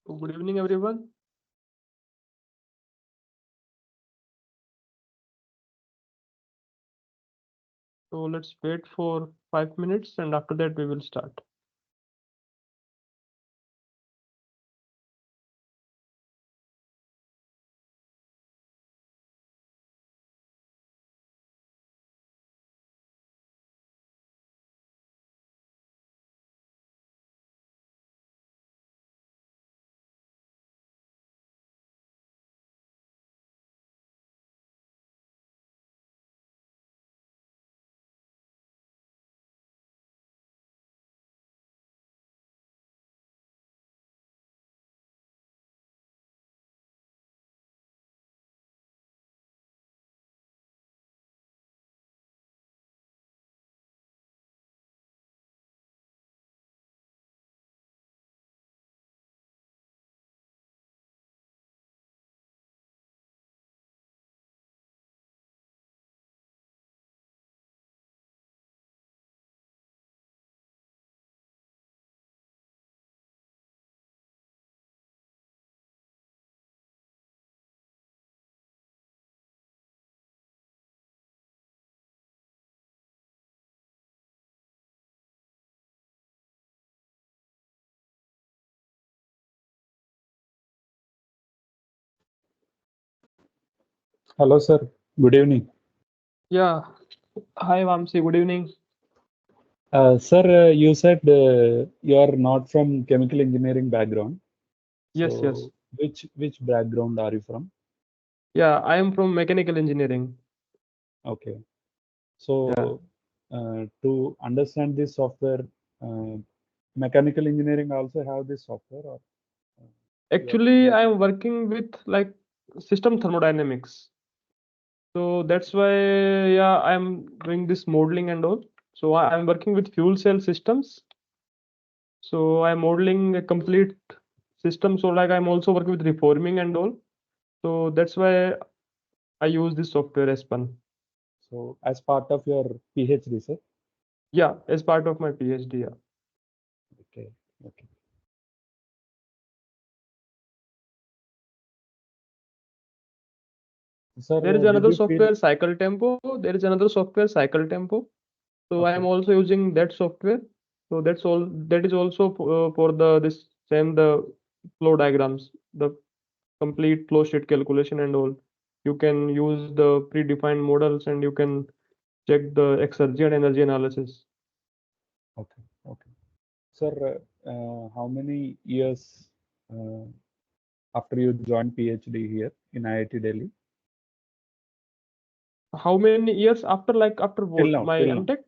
Good evening, everyone. So let's wait for 5 minutes and after that we will start. Hello, sir. Good evening. Yeah. Hi, Vamsi. Good evening. Sir, you said you are not from chemical engineering background. Yes, yes. So, which background are you from? Yeah, I am from mechanical engineering. Okay. Yeah. So, to understand this software, uh, mechanical engineering also have this software, or uh, you are Actually, like I am working with like system thermodynamics. So that's why, yeah, I am doing this modeling and all. So I am working with fuel cell systems. So I'm modeling a complete system. So like I'm also working with reforming and all. So that's why I use this software Aspen. so as part of your PhD, sir. Yeah, as part of my PhD. Yeah. Okay. Okay. Sir, There is did another you feel software, Cycle Tempo. There is another software, Cycle Tempo. So I am okay? also using that software. So that's all. That is also for the this same the flow diagrams, the complete flow state calculation and all. You can use the predefined models and you can check the exergy and energy analysis. Okay. Okay. Sir, how many years uh, after you joined PhD here in IIT Delhi? How many years after like after Till what now, my till now. MTech?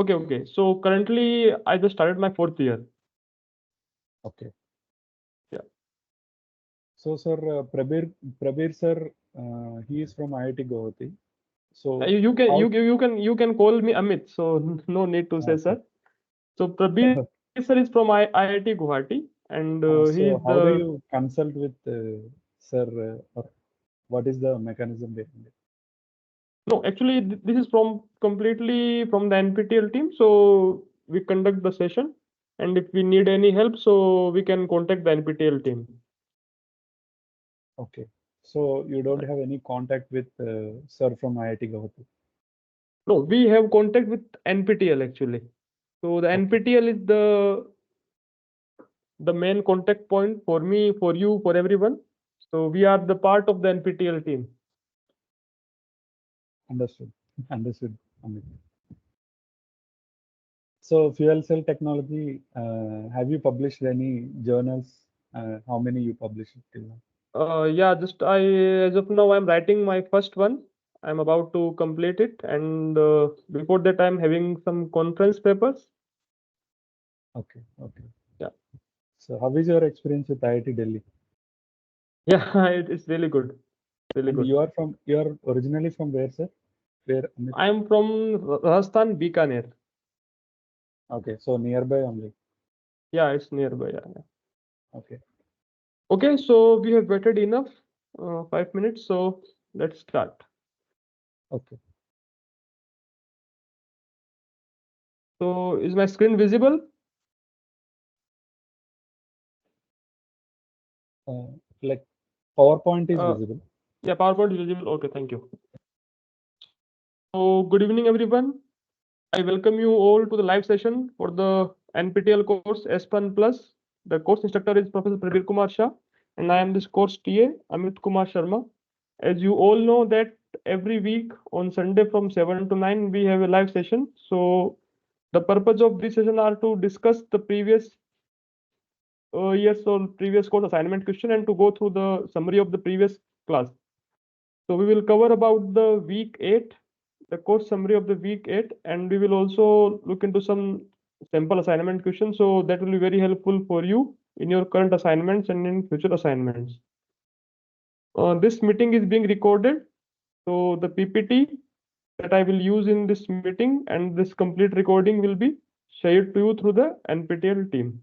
Okay, okay. So currently I just started my fourth year. Okay. Yeah. So, sir, Prabir sir, he is from IIT Guwahati. So, You can call me Amit. So no need to say okay. sir. So Prabir sir is from IIT Guwahati and he is So, the how do you consult with sir, or what is the mechanism behind it? no actually this is from completely from the NPTEL team. So we conduct the session and if we need any help, so we can contact the NPTEL team. Okay. So, you don't have any contact with sir from IIT Guwahati. No, we have contact with NPTEL actually. So the Okay. NPTEL is the main contact point for me, for you, for everyone. So we are the part of the NPTEL team. Understood. Understood. Amit. So, fuel cell technology, have you published any journals? How many you published till now? Yeah, just I as of now I'm writing my first one. I'm about to complete it, and before that I'm having some conference papers. Okay. Okay. Yeah, So, how is your experience with IIT Delhi? yeah, it's really good, really And good. you are originally from where, sir? Where, Amit? I'm from Rajasthan, Bikaner. Okay, so nearby only. Yeah, it's nearby. Yeah, yeah. Okay, Okay, so we have waited enough, 5 minutes. So let's start. okay. So is my screen visible? Like PowerPoint is Uh, visible. yeah, PowerPoint is visible. Okay, thank you. So, good evening, everyone. I welcome you all to the live session for the NPTEL course Aspen Plus. The course instructor is Professor Prabir Kumar Shah, and I am this course TA, Amit Kumar Sharma. As you all know that every week on Sunday from 7 to 9, we have a live session. So, the purpose of this session are to discuss the previous years or previous course assignment question and to go through the summary of the previous class. So we will cover about the week 8, the course summary of the week 8, and we will also look into some sample assignment questions. So that will be very helpful for you in your current assignments and in future assignments. This meeting is being recorded. So the PPT that I will use in this meeting and this complete recording will be shared to you through the NPTEL team.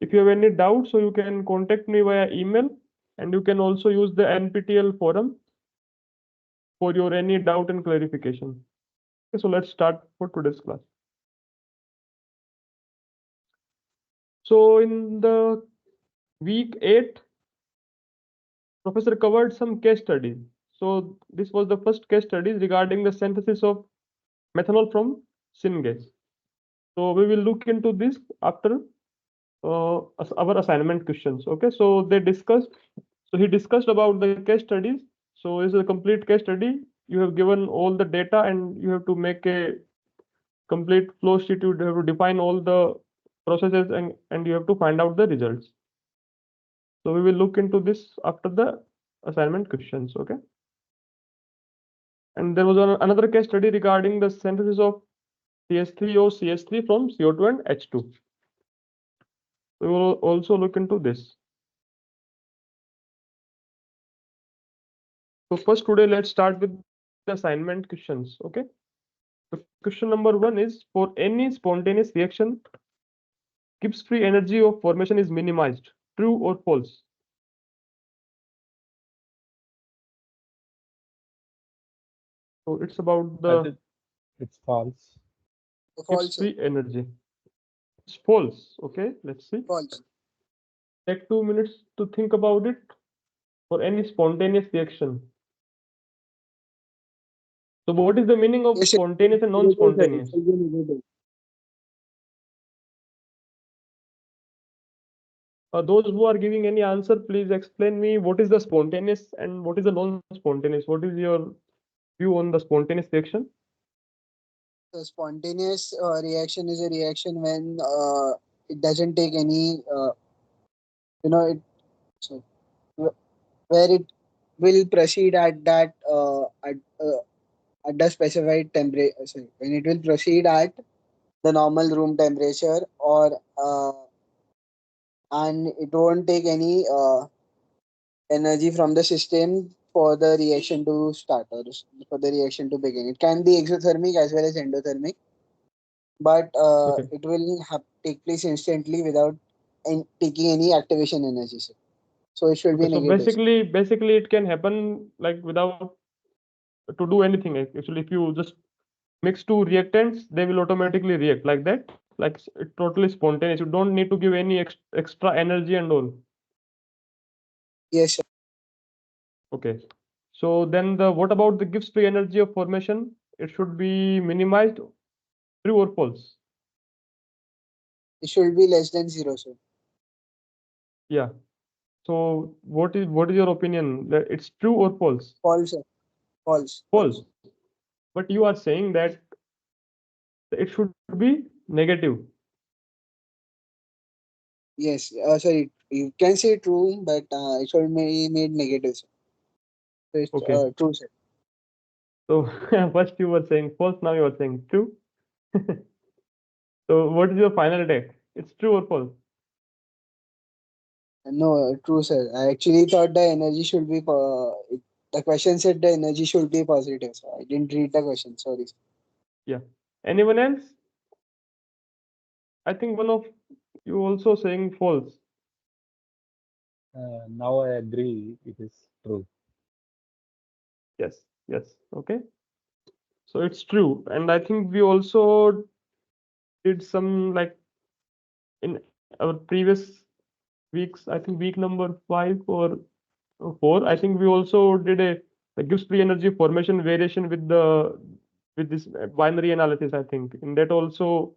If you have any doubts, so you can contact me via email, and you can also use the NPTEL forum for your any doubt and clarification. Okay, so let's start for today's class. So in the week 8, professor covered some case studies. So this was the first case studies regarding the synthesis of methanol from syngas. So we will look into this after our assignment questions. Okay, so they discussed. So he discussed about the case studies. So it's a complete case study. You have given all the data and you have to make a complete flow sheet. You have to define all the processes and you have to find out the results. So we will look into this after the assignment questions. Okay. And there was another case study regarding the synthesis of CH3 or CH3 from CO2 and H2. We will also look into this. So first today, let's start with the assignment questions. Okay. So question number 1 is, for any spontaneous reaction, Gibbs free energy of formation is minimized. True or false? So it's about I the think it's false. Gibbs False, sir. free energy. It's false. Okay, let's see. False. Take 2 minutes to think about it for any spontaneous reaction. So what is the meaning of Yes, sir. spontaneous and Negative, sir. It non-spontaneous? will be negative. Those who are giving any answer, please explain me what is the spontaneous and what is the non-spontaneous. What is your view on the spontaneous reaction? The spontaneous reaction is a reaction when it doesn't take any, it so, where it will proceed at the specified temperature. Sorry, when it will proceed at the normal room temperature, or and it won't take any energy from the system for the reaction to start or for the reaction to begin. It can be exothermic as well as endothermic, but Okay. it will take place instantly without taking any activation energy, sir. So it should be Okay. So negative, sir. basically it can happen like without to do anything. Actually, if you just mix two reactants, they will automatically react like that. Like it's totally spontaneous. You don't need to give any extra energy and all. Yes, sir. Okay. So then the what about the Gibbs free energy of formation? It should be minimized. True or false? It should be less than zero, sir. Yeah. So what is your opinion? That it's true or false? False, sir. False. False. False. But you are saying that it should be negative. Yes. Sorry. You can say true, but it should be made negative, sir. So it's Okay. true, sir. So first you were saying false, now you are saying true. So what is your final take? It's true or false? No, true, sir. I actually thought the energy should be. The question said the energy should be positive, so I didn't read the question. Sorry, sir. Yeah. Anyone else? I think one of you also saying false. Now I agree it is true. Yes. Yes. Okay. So it's true. And I think we also did some like in our previous weeks, I think week number 5 or 4, I think we also did a Gibbs free energy formation variation with this binary analysis. I think in that also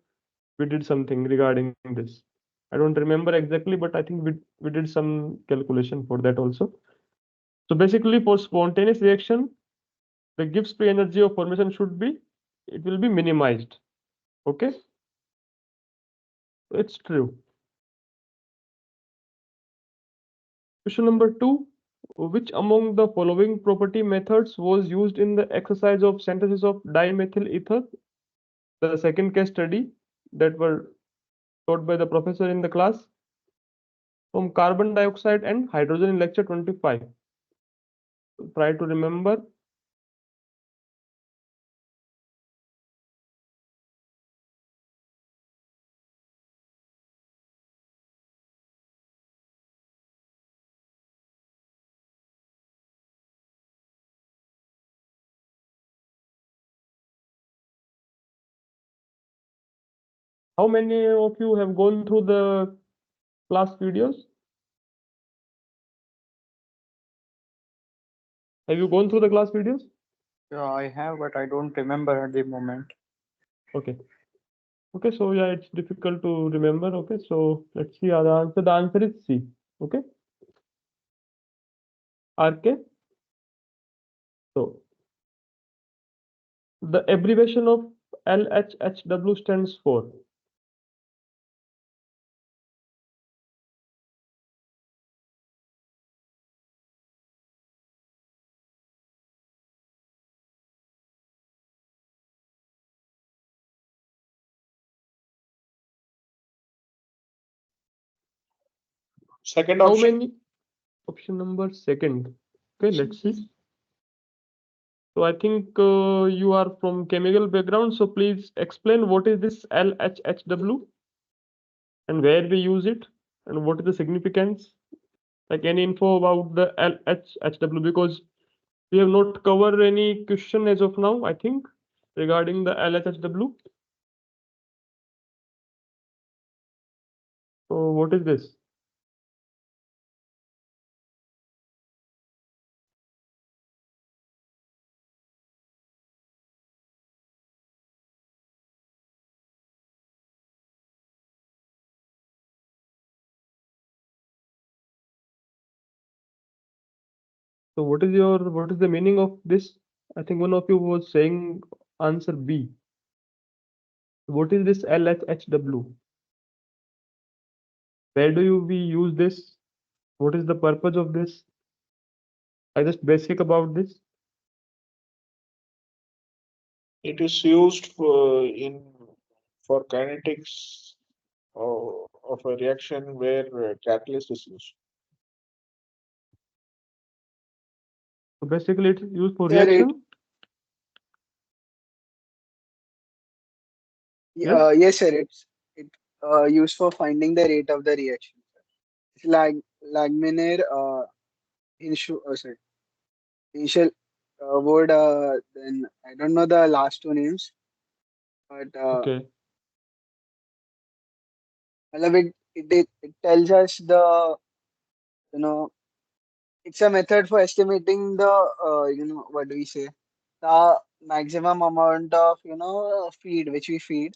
we did something regarding this. I don't remember exactly, but I think we did some calculation for that also. So basically, for spontaneous reaction, the Gibbs free energy of formation it will be minimized. Okay, it's true. Question number 2. Which among the following property methods was used in the exercise of synthesis of dimethyl ether? The second case study that were taught by the professor in the class from carbon dioxide and hydrogen in lecture 25. Try to remember. How many of you have gone through the class videos? Have you gone through the class videos? Yeah, I have, but I don't remember at the moment. Okay. Okay, so yeah, it's difficult to remember. Okay, so let's see the answer. The answer is C. Okay. RK. So the abbreviation of LHHW stands for. Second How option. many? Option number second. Okay, let's see. So I think you are from chemical background, so please explain what is this LHHW and where we use it and what is the significance. Like any info about the LHHW, because we have not covered any question as of now, I think, regarding the LHHW. So what is this? So what is the meaning of this? I think one of you was saying answer B. What is this LHHW? Where do we use this? What is the purpose of this? I just basic about this. It is used for kinetics of a reaction where catalyst is used. So basically it's used for Yeah, reaction. Yes, sir. It's used for finding the rate of the reaction. It's Lagminer sorry, initial word. Then I don't know the last two names, but Okay. it tells us the, you know, it's a method for estimating the, what do we say, the maximum amount of, feed which we feed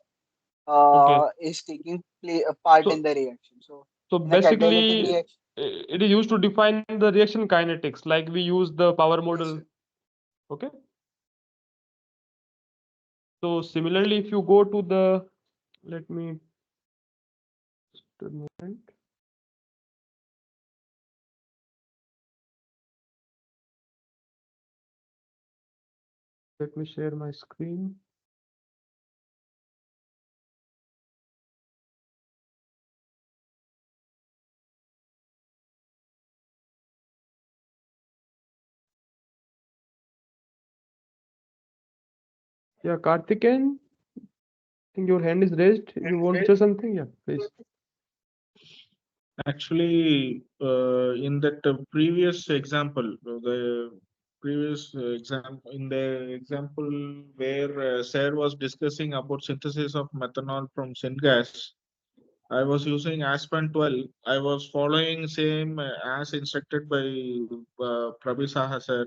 Okay. is taking a part in So the reaction. So so in a catalytic basically reaction, it is used to define the reaction kinetics, like we use the power yes, model. sir. Okay. So similarly, if you go to the, let me just a moment. Let me share my screen. Yeah, Karthikeyan, I think your hand is raised. You want to say something? Yeah, please. Actually, in that previous example, the previous example, in the example where Sir was discussing about synthesis of methanol from syngas, I was using Aspen 12. I was following same as instructed by Prabhi Saha sir,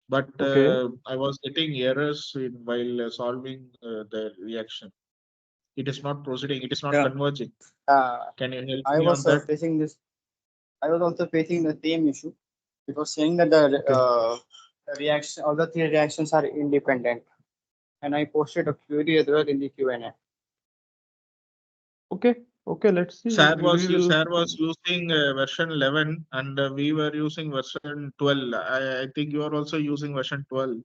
but Okay. I was getting errors while solving the reaction. It is not proceeding. It is not Yeah. converging. Uh, Can you help I me on was that? facing this. I was also facing the same issue. It was saying that the Okay. reaction, all the three reactions are independent, and I posted a query as well in the Q&A. Okay. Okay. Let's see. We will. Sir was using version 11, and we were using version 12. I think you are also using version 12.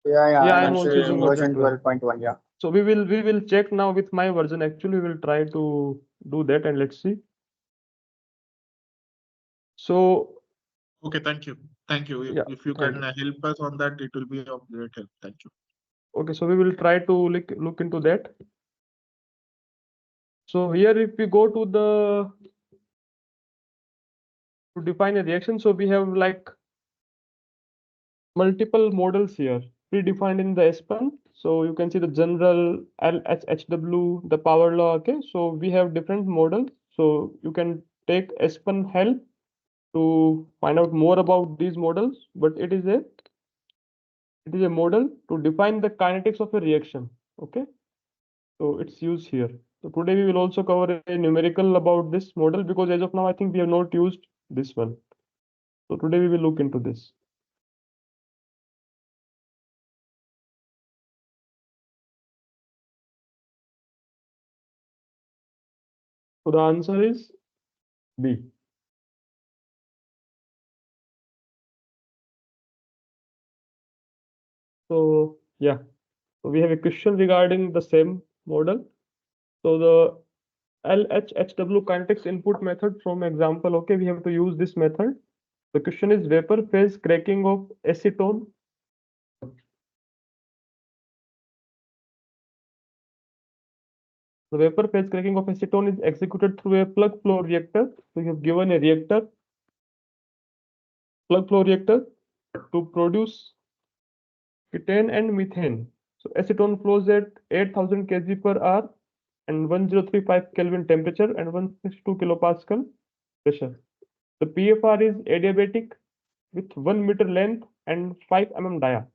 Yeah, yeah, Yeah, I'm I am also actually using using version version 12. 12.1. Yeah. So we will check now with my version. Actually, we will try to do that and let's see. So Okay, thank you. Thank you. yeah, If you thank can you. help us on that, it will be of great help. Thank you. Okay, so we will try to look into that. So here, if we go to the to define a reaction, so we have like multiple models here predefined in the Aspen. So you can see the general LHHW, the power law. Okay, so we have different models. So you can take Aspen help to find out more about these models, but it is a model to define the kinetics of a reaction. Okay, so it's used here. So today we will also cover a numerical about this model because as of now I think we have not used this one. So today we will look into this. So the answer is B. So yeah, so we have a question regarding the same model. So the LHHW kinetics input method from example. Okay, we have to use this method. The question is vapor phase cracking of acetone. The vapor phase cracking of acetone is executed through a plug flow reactor. So you have given a reactor, plug flow reactor to produce ketane and methane. So acetone flows at 8000 kg per hour and 1035 Kelvin temperature and 162 kilopascal pressure. The PFR is adiabatic with 1 meter length and 5 dia.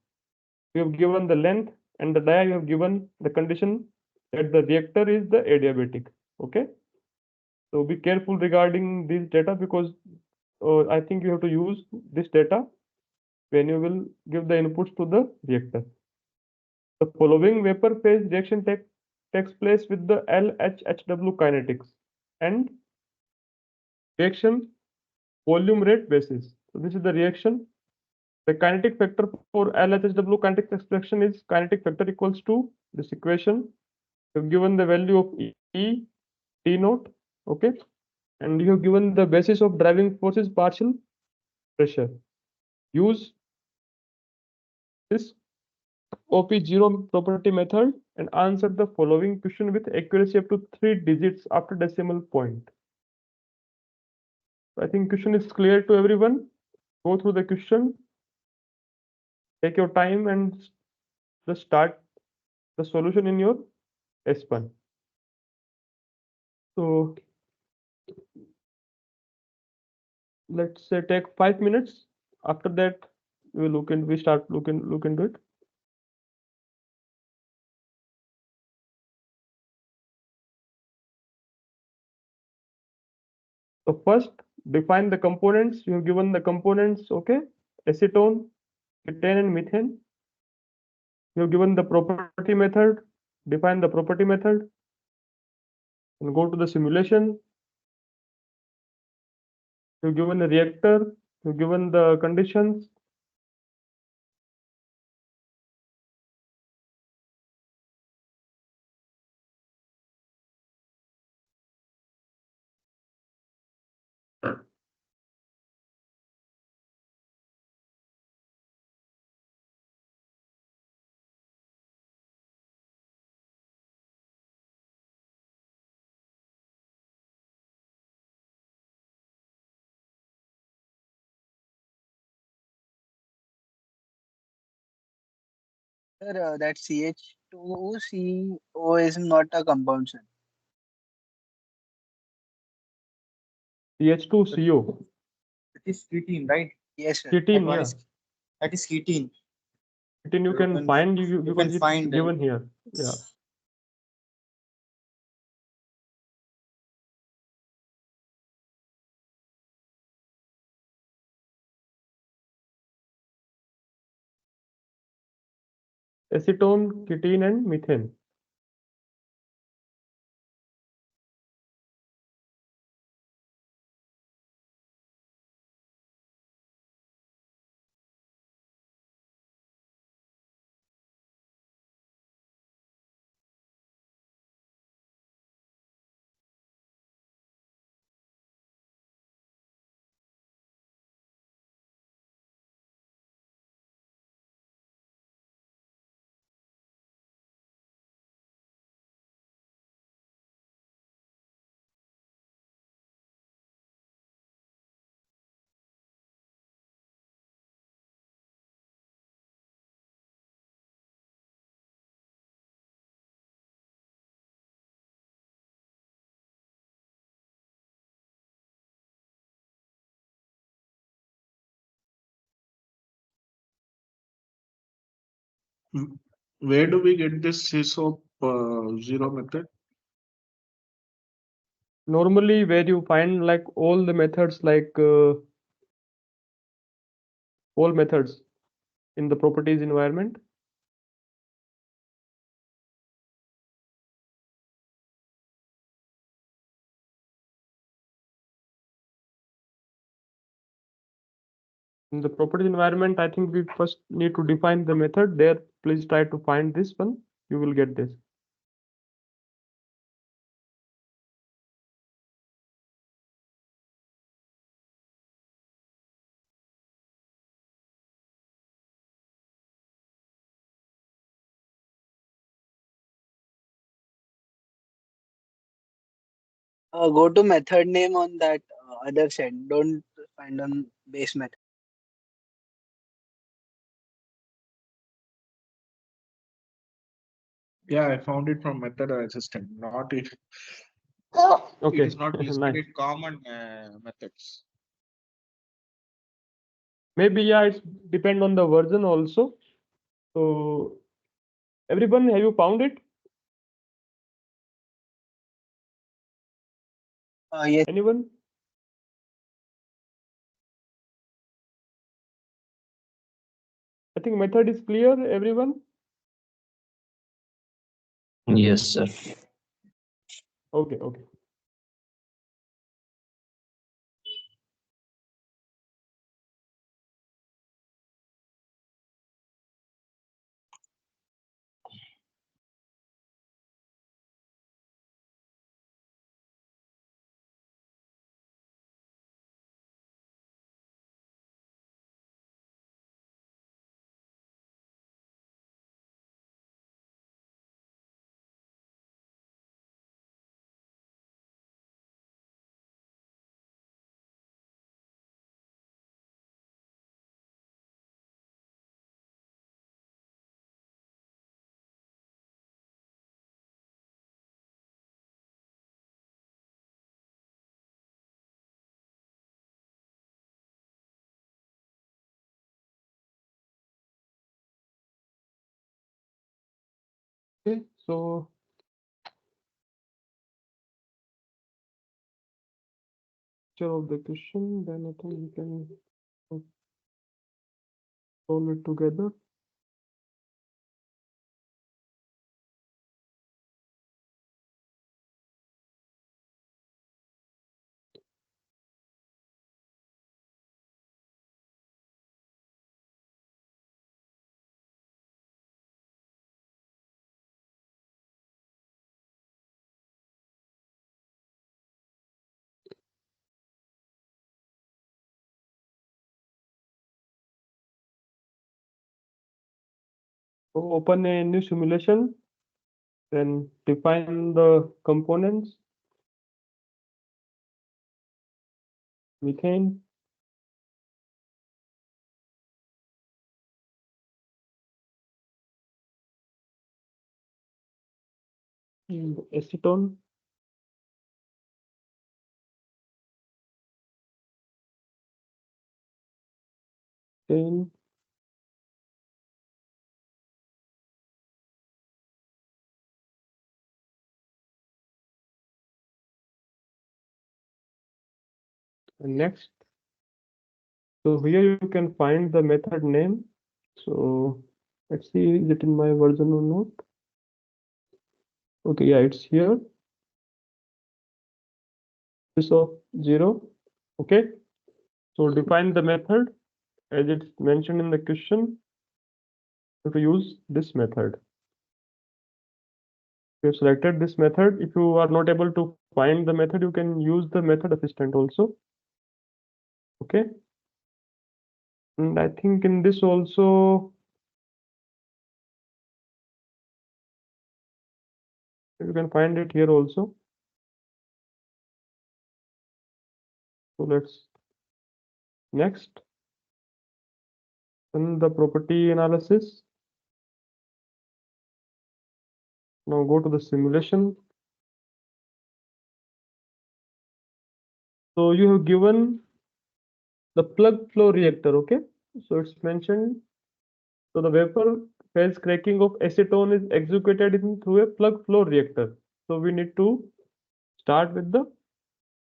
You have given the length and the dia, you have given the condition that the reactor is the adiabatic. Okay. So be careful regarding this data because I think you have to use this data when you will give the inputs to the reactor. The following vapor phase reaction takes place with the LHHW kinetics and reaction volume rate basis. So this is the reaction. The kinetic factor for LHHW kinetic expression is kinetic factor equals to this equation. You've given the value of E T naught, okay, and you have given the basis of driving force is partial pressure. Use this OP0 property method and answer the following question with accuracy up to 3 digits after decimal point. I think question is clear to everyone. Go through the question, take your time and just start the solution in your Aspen. So let's say take 5 minutes. After that, we start look into it. So first, define the components. You have given the components, okay? Acetone, ketane, and methane. You have given the property method. Define the property method. And go to the simulation. You've given the reactor. You've given the conditions. Sir, that CH2CO is not a compound, sir. CH2CO. It is ketene, right? Yes, sir. That Ketene, one yeah. is that is ketene. Ketene you You can can- find, you because can it's find them. given here. Yeah. Acetone, ketene, and methane. Where do we get this CSOP zero method? Normally, where you find like all the methods, like all methods in the properties environment. In the properties environment, I think we first need to define the method there. Please try to find this one. You will get this. Go to method name on that other set. Don't find on base method. Yeah, I found it from method assistant, not it. Okay, It is not listed nice. in common methods. Maybe, yeah, it's depend on the version also. So everyone, have you found it? Yes. Anyone? I think method is clear, everyone. Yes, sir. Okay, okay. Okay, so picture of the question, then I think we can solve it together. So open a new simulation, then define the components, methane, acetone, 10. And next, so here you can find the method name. So let's see, is it in my version or not? Okay, yeah, it's here. This of 0. Okay, so define the method as it's mentioned in the question. You have to use this method. You have selected this method. If you are not able to find the method, you can use the method assistant also. Okay, and I think in this also you can find it here also. So let's next. Then the property analysis. Now go to the simulation. So you have given the plug flow reactor. Okay, so it's mentioned. So the vapor phase cracking of acetone is executed through a plug flow reactor. So we need to start with the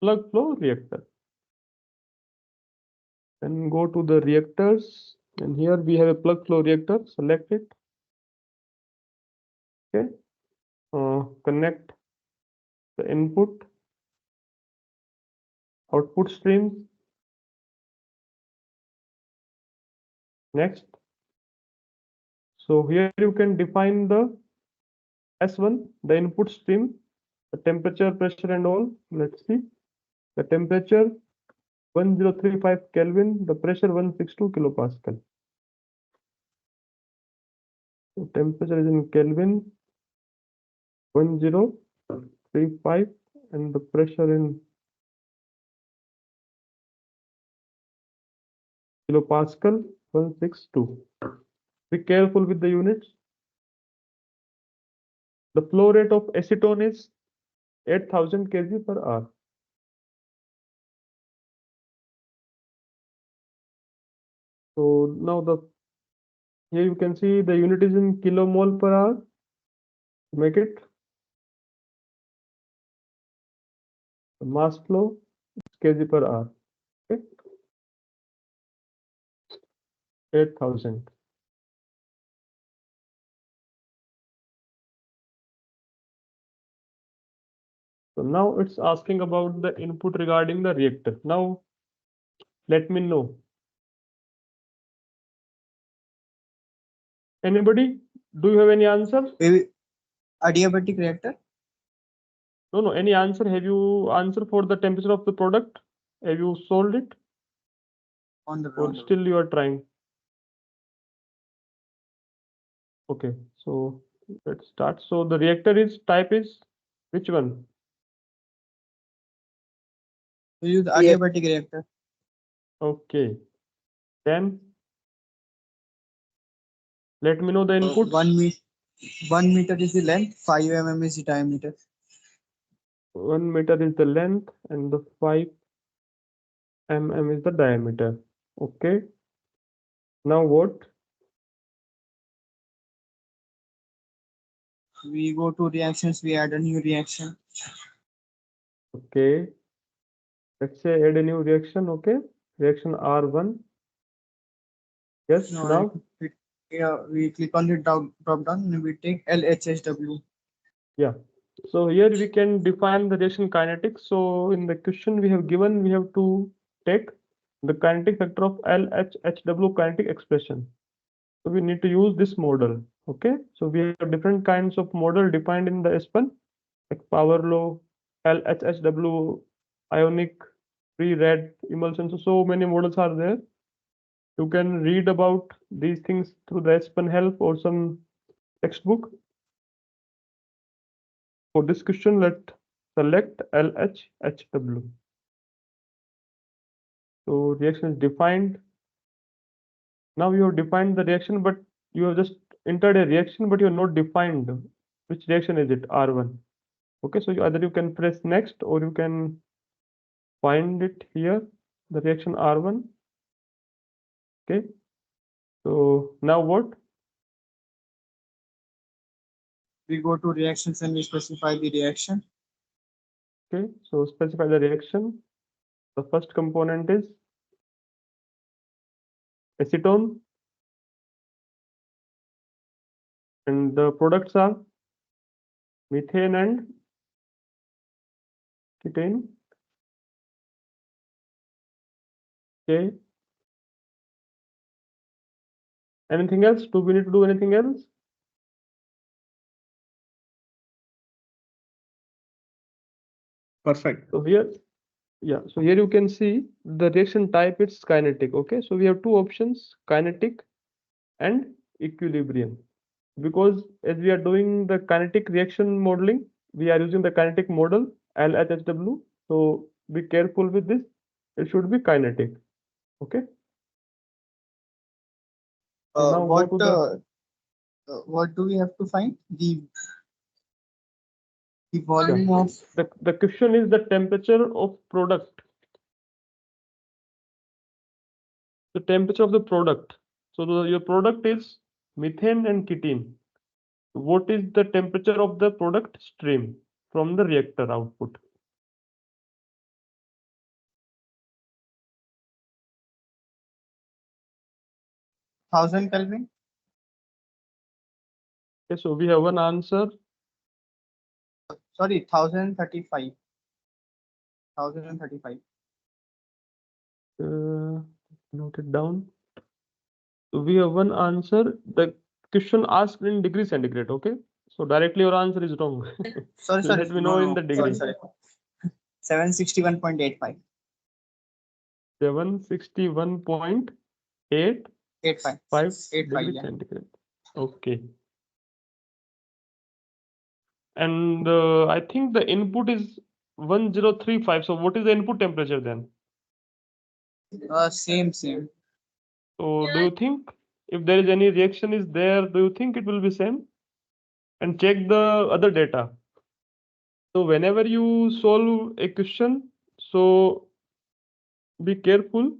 plug flow reactor. Then go to the reactors, and here we have a plug flow reactor. Select it. Okay. Connect the input, output streams. Next. So here you can define the S1, the input stream, the temperature, pressure, and all. Let's see. The temperature 1035 Kelvin, the pressure 162 kilopascal. So temperature is in Kelvin 1035 and the pressure in kilopascal 162. Be careful with the units. The flow rate of acetone is 8000 kg per hour. So now here you can see the unit is in kilomole per hour. Make it the mass flow kg per hour. Okay, 8000. So now it's asking about the input regarding the reactor. Now let me know. Anybody? Do you have any answer? Maybe adiabatic reactor. No, any answer? Have you answered for the temperature of the product? Have you solved it? On the Or ground. still you are trying? Okay, so let's start. So the reactor is type is which one? We use the Yeah. adiabatic reactor. Okay, then let me know the inputs. 1 meter is the length, 5 mm is the diameter. 1 meter is the length and the 5 mm is the diameter. Okay. Now what? We go to reactions, we add a new reaction. Okay. Let's say add a new reaction. Okay. Reaction R1. Yes. No, Now. we click on the drop down and we take LHSW. Yeah. So here we can define the reaction kinetics. So in the question we have given, we have to take the kinetic factor of LHHW kinetic expression. So we need to use this model. Okay. So we have different kinds of model defined in the Aspen, like power law, LHHW, ionic, free red, emulsion. So many models are there. You can read about these things through the Aspen help or some textbook. For this question, let's select LHHW. So reaction is defined. Now you have defined the reaction, but you have just entered a reaction, but you have not defined which reaction is it, R1. Okay, so either you can press next or you can find it here, the reaction R1. Okay, So now what? We go to reactions and we specify the reaction. Okay, so specify the reaction. The first component is acetone, and the products are methane and ketane. Okay. Anything else? Do we need to do anything else? Perfect. So here, yeah, so here you can see the reaction type, it's kinetic. Okay, so we have two options, kinetic and equilibrium. Because as we are doing the kinetic reaction modeling, we are using the kinetic model LHHW. So be careful with this. It should be kinetic. Okay. So now go to the What do we have to find? The volume of the question is the temperature of product. The temperature of the product. So your product is methane and ketene. What is the temperature of the product stream from the reactor output? thousand Kelvin. Okay, so we have one answer. Sorry, 1035. 1035. Note it down. So we have one answer. The question asked in degree centigrade. Okay, so directly your answer is wrong. Sorry, Let me know in the degree. Sorry. 761.85. 761.85 degree yeah. centigrade. Okay. And I think the input is 1035. So what is the input temperature then? Same. So do you think if there is any reaction is there, do you think it will be same? And check the other data. So whenever you solve a question, so be careful.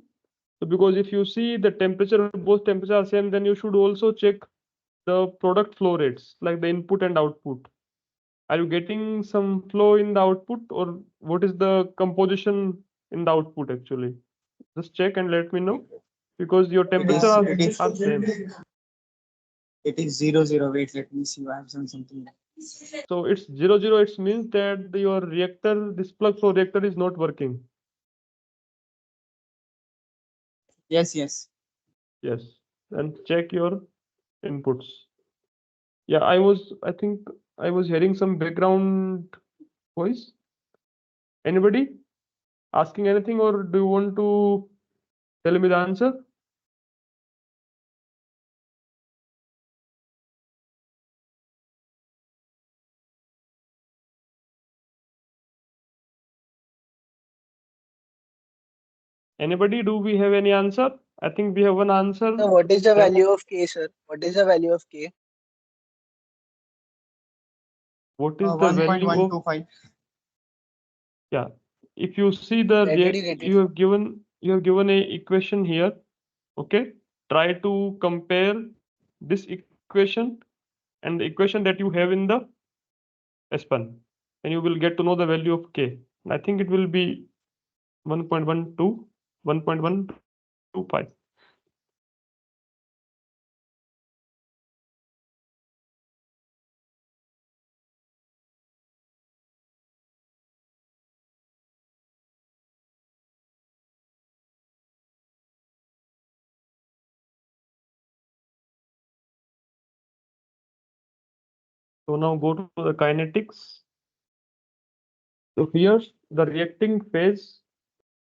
So because if you see the temperature, both temperatures are same, then you should also check the product flow rates, like the input and output. Are you getting some flow in the output, or what is the composition in the output actually? Just check and let me know, because your temperature are same. It is 00. Wait, let me see. I have done something. So it's 00. It means that your reactor, this plug flow reactor is not working. Yes. Yes. And check your inputs. Yeah, I think I was hearing some background voice. Anybody asking anything, or do you want to tell me the answer? Anybody, do we have any answer? I think we have one answer. So what is the value of K, sir? What is the value of K? What is the value of 1.125. Yeah, if you see the Where did you get it? you have given a equation here. Okay, try to compare this equation and the equation that you have in the Aspen, and you will get to know the value of K. And I think it will be 1.12, 1.125. So now go to the kinetics. So here the reacting phase,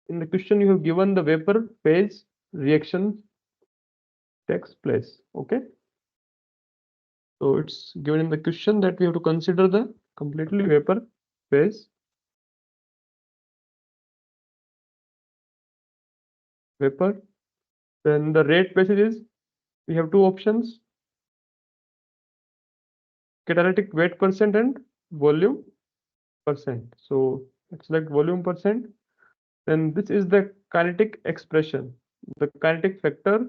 in the question you have given the vapor phase reaction takes place. Okay. So it's given in the question that we have to consider the completely vapor phase. Vapor. Then the rate basis is, we have two options, catalytic weight percent and volume percent. So it's like volume percent. Then this is the kinetic expression, the kinetic factor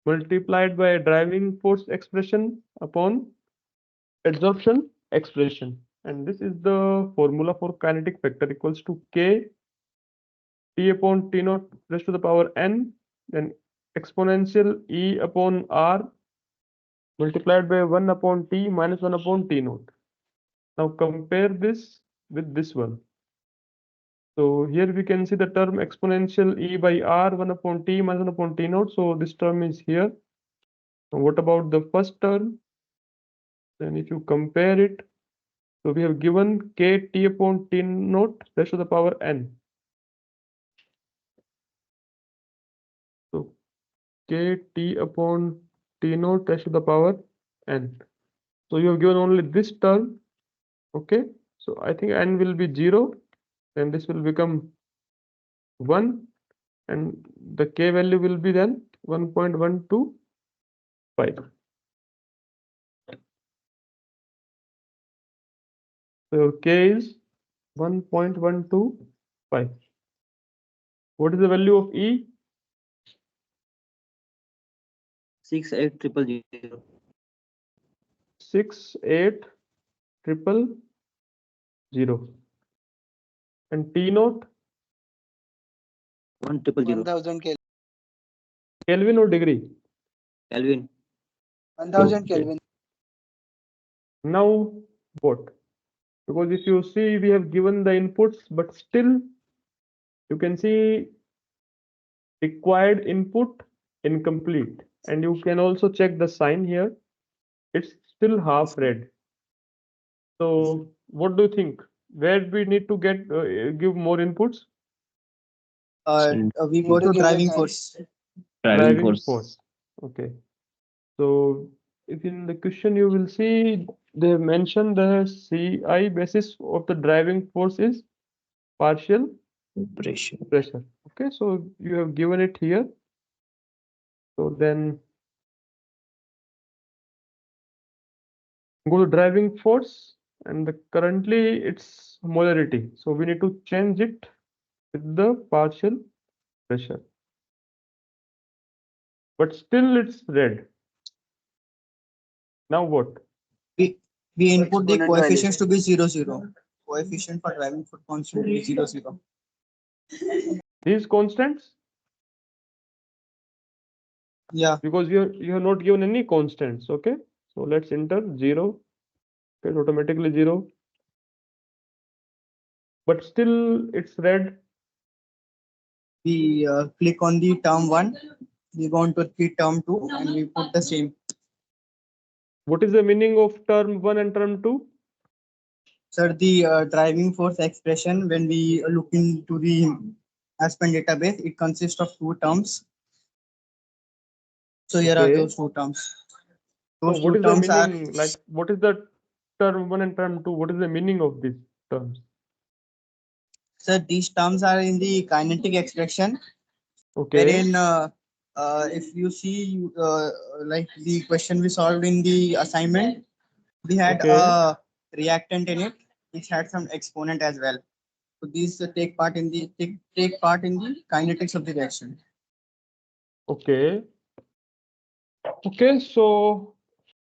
multiplied by driving force expression upon adsorption expression. And this is the formula for kinetic vector equals to K T upon T naught raised to the power N, then exponential E upon R multiplied by 1 upon T minus 1 upon T naught. Now compare this with this one. So here we can see the term exponential E by R 1 upon T minus 1 upon T naught. So this term is here. Now what about the first term? Then if you compare it, so we have given K T upon T naught raised to the power N. So K T upon T naught raised to the power N. So you have given only this term. Okay. So I think N will be 0. Then this will become 1. And the K value will be then 1.125. So K is 1.125. What is the value of E? 68000. 68000. And T naught? 1000. 1000 Kelvin or degree? Kelvin. 1000 Okay. Kelvin. Now what? Because if you see, we have given the inputs, but still you can see required input incomplete. And you can also check the sign here. It's still half red. So what do you think? Where do we need to get give more inputs? We go to give it driving high. force. Driving force. Okay. So if in the question you will see they have mentioned the CI basis of the driving force is partial Pressure. pressure. Okay, so you have given it here. So then go to driving force, and currently it's molarity. So we need to change it with the partial pressure. But still it's red. Now what? We input the Exponent coefficients to be 0, 0. Coefficient for driving force constant is 0, 0. These constants? Yeah. Because you have not given any constants. Okay, so let's enter 0. Okay, automatically 0. But still it's red. We click on the term 1. We go on to the term 2 and we put the same. What is the meaning of term 1 and term 2? Sir, the driving force expression, when we look into the Aspen database, it consists of 2 terms. So here are Okay. those 2 terms. So Those what 2 is the terms are, meaning? Like, what is the term 1 and term 2? What is the meaning of these terms? sir, these terms are in the kinetic expression. Okay. Wherein if you see like the question we solved in the assignment, we had Okay. a reactant in it which had some exponent as well. So these take part in the kinetics of the reaction. Okay. Okay, so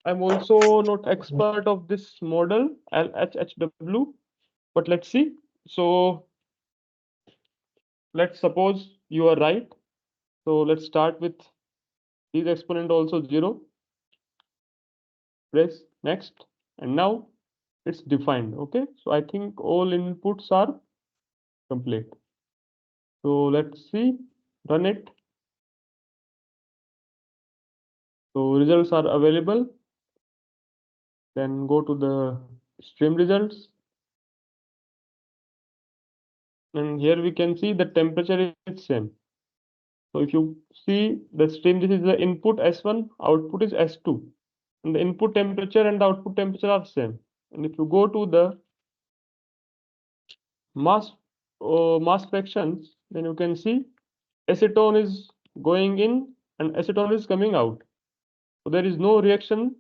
I'm also not expert of this model LHHW, but let's see. So let's suppose you are right. So let's start with these exponent also 0. Press next, and now it's defined. Okay, so I think all inputs are complete. So let's see, run it. So results are available. Then go to the stream results. And here we can see the temperature is same. So if you see the stream, this is the input S1, output is S2. And the input temperature and the output temperature are same. And if you go to the mass fractions, then you can see acetone is going in and acetone is coming out. So there is no reaction.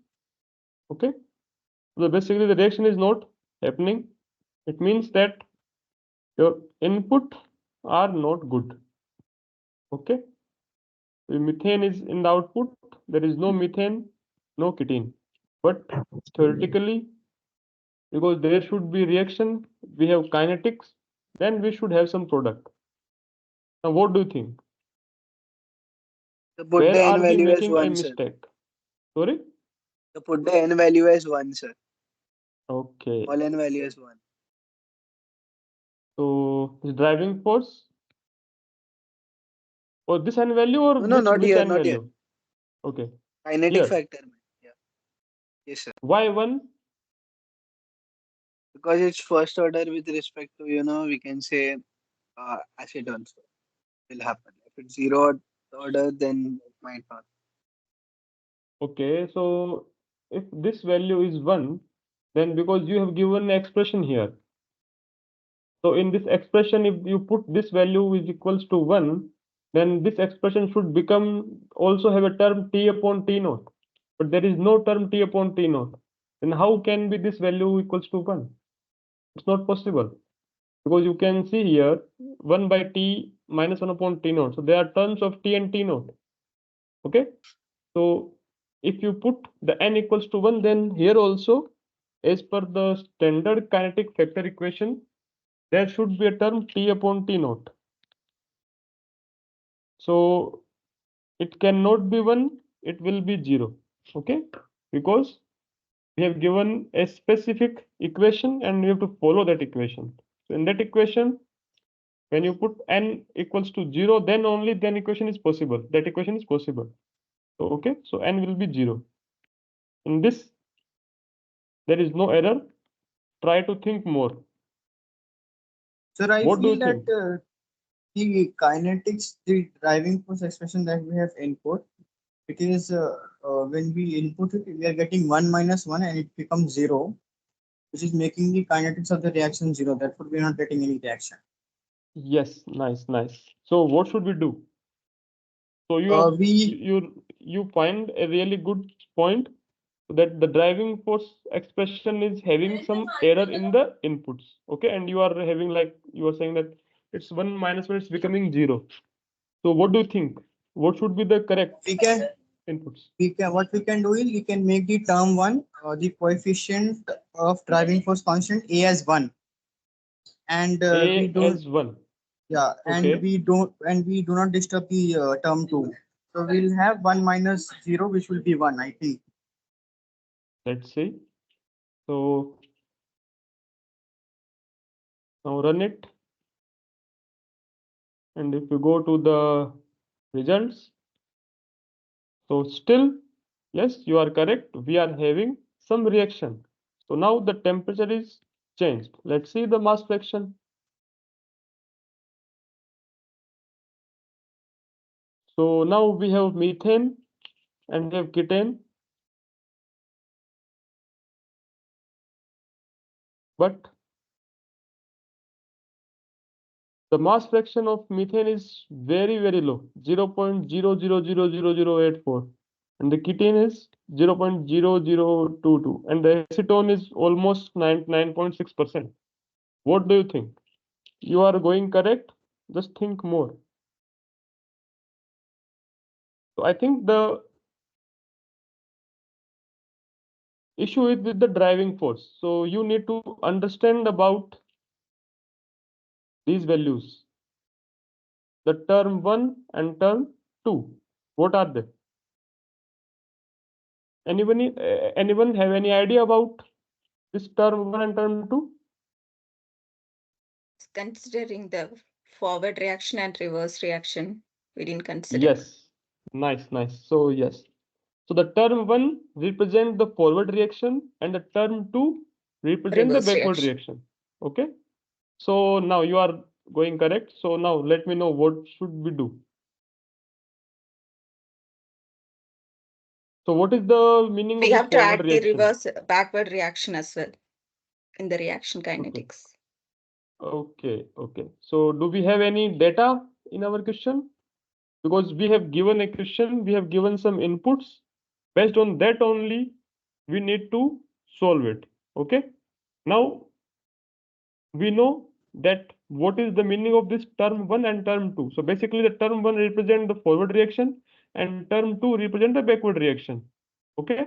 Okay. So basically the reaction is not happening. It means that your input are not good. Okay. The methane is in the output there is no methane, no ketene. But theoretically, because there should be reaction, we have kinetics, then we should have some product. Now, what do you think? So put Where the are n we value as making a 1, sir. mistake? Sorry? So put the n value as 1, sir. Okay. All n value as 1. So the driving force, or this n value, or No, not which here, n not here. value? Okay. Kinetic Here. factor. Yeah. Yes, sir. Why 1? Because it's first order with respect to, we can say acid also will happen. If it's zero order, then it might not. Okay. So if this value is 1, then because you have given an expression here. So in this expression, if you put this value is equals to 1, then this expression should become also have a term T upon T naught. But there is no term T upon T naught. Then how can be this value equals to 1? It's not possible. Because you can see here 1 by T minus 1 upon T naught. So there are terms of T and T naught. Okay. So if you put the n equals to 1, then here also, as per the standard kinetic factor equation, there should be a term T upon T naught. So it cannot be 1, it will be 0. Okay, because we have given a specific equation and we have to follow that equation. So in that equation, when you put n equals to 0, then only then equation is possible. That equation is possible. So okay, so n will be 0. In this, there is no error. Try to think more. So I What do feel you that think? the kinetics, the driving force expression that we have input, it is when we input it, we are getting 1 minus 1 and it becomes 0, which is making the kinetics of the reaction 0. Therefore, we are not getting any reaction. Yes, nice, nice. So what should we do? So you find a really good point that the driving force expression is having some error in the inputs. Okay, and you are having, like you are saying, that it's 1 minus 1, it's becoming 0. So what do you think? What should be the correct We can inputs? what we can do is we can make the term 1, the coefficient of driving force constant A as 1, and we A don't as 1. yeah, and Okay, we do not disturb the term 2. So we'll have 1 minus 0, which will be 1, I think. let's see. So now run it. And if you go to the results, so still, yes, you are correct. We are having some reaction. So now the temperature is changed. Let's see the mass fraction. So now we have methane and we have ketane. But the mass fraction of methane is very, very low, 0.00000084. And the ketene is 0.0022. And the acetone is almost 99.6%. What do you think? You are going correct? Just think more. So I think the issue is with the driving force. So you need to understand about these values. The term 1 and term 2. What are they? Anyone have any idea about this term 1 and term 2? Considering the forward reaction and reverse reaction, we didn't consider. Yes. Nice, nice. So yes. So the term 1 represent the forward reaction and the term 2 represent the Reverse backward reaction. Okay. So now you are going correct. So now let me know what should we do. So what is the meaning We of this have to forward add the reaction? reverse backward reaction as well in the reaction kinetics. Okay, okay. So do we have any data in our question? Because we have given a question, we have given some inputs. Based on that only, we need to solve it. Okay. Now we know that what is the meaning of this term 1 and term 2. So basically the term 1 represents the forward reaction and term 2 represent a backward reaction. Okay,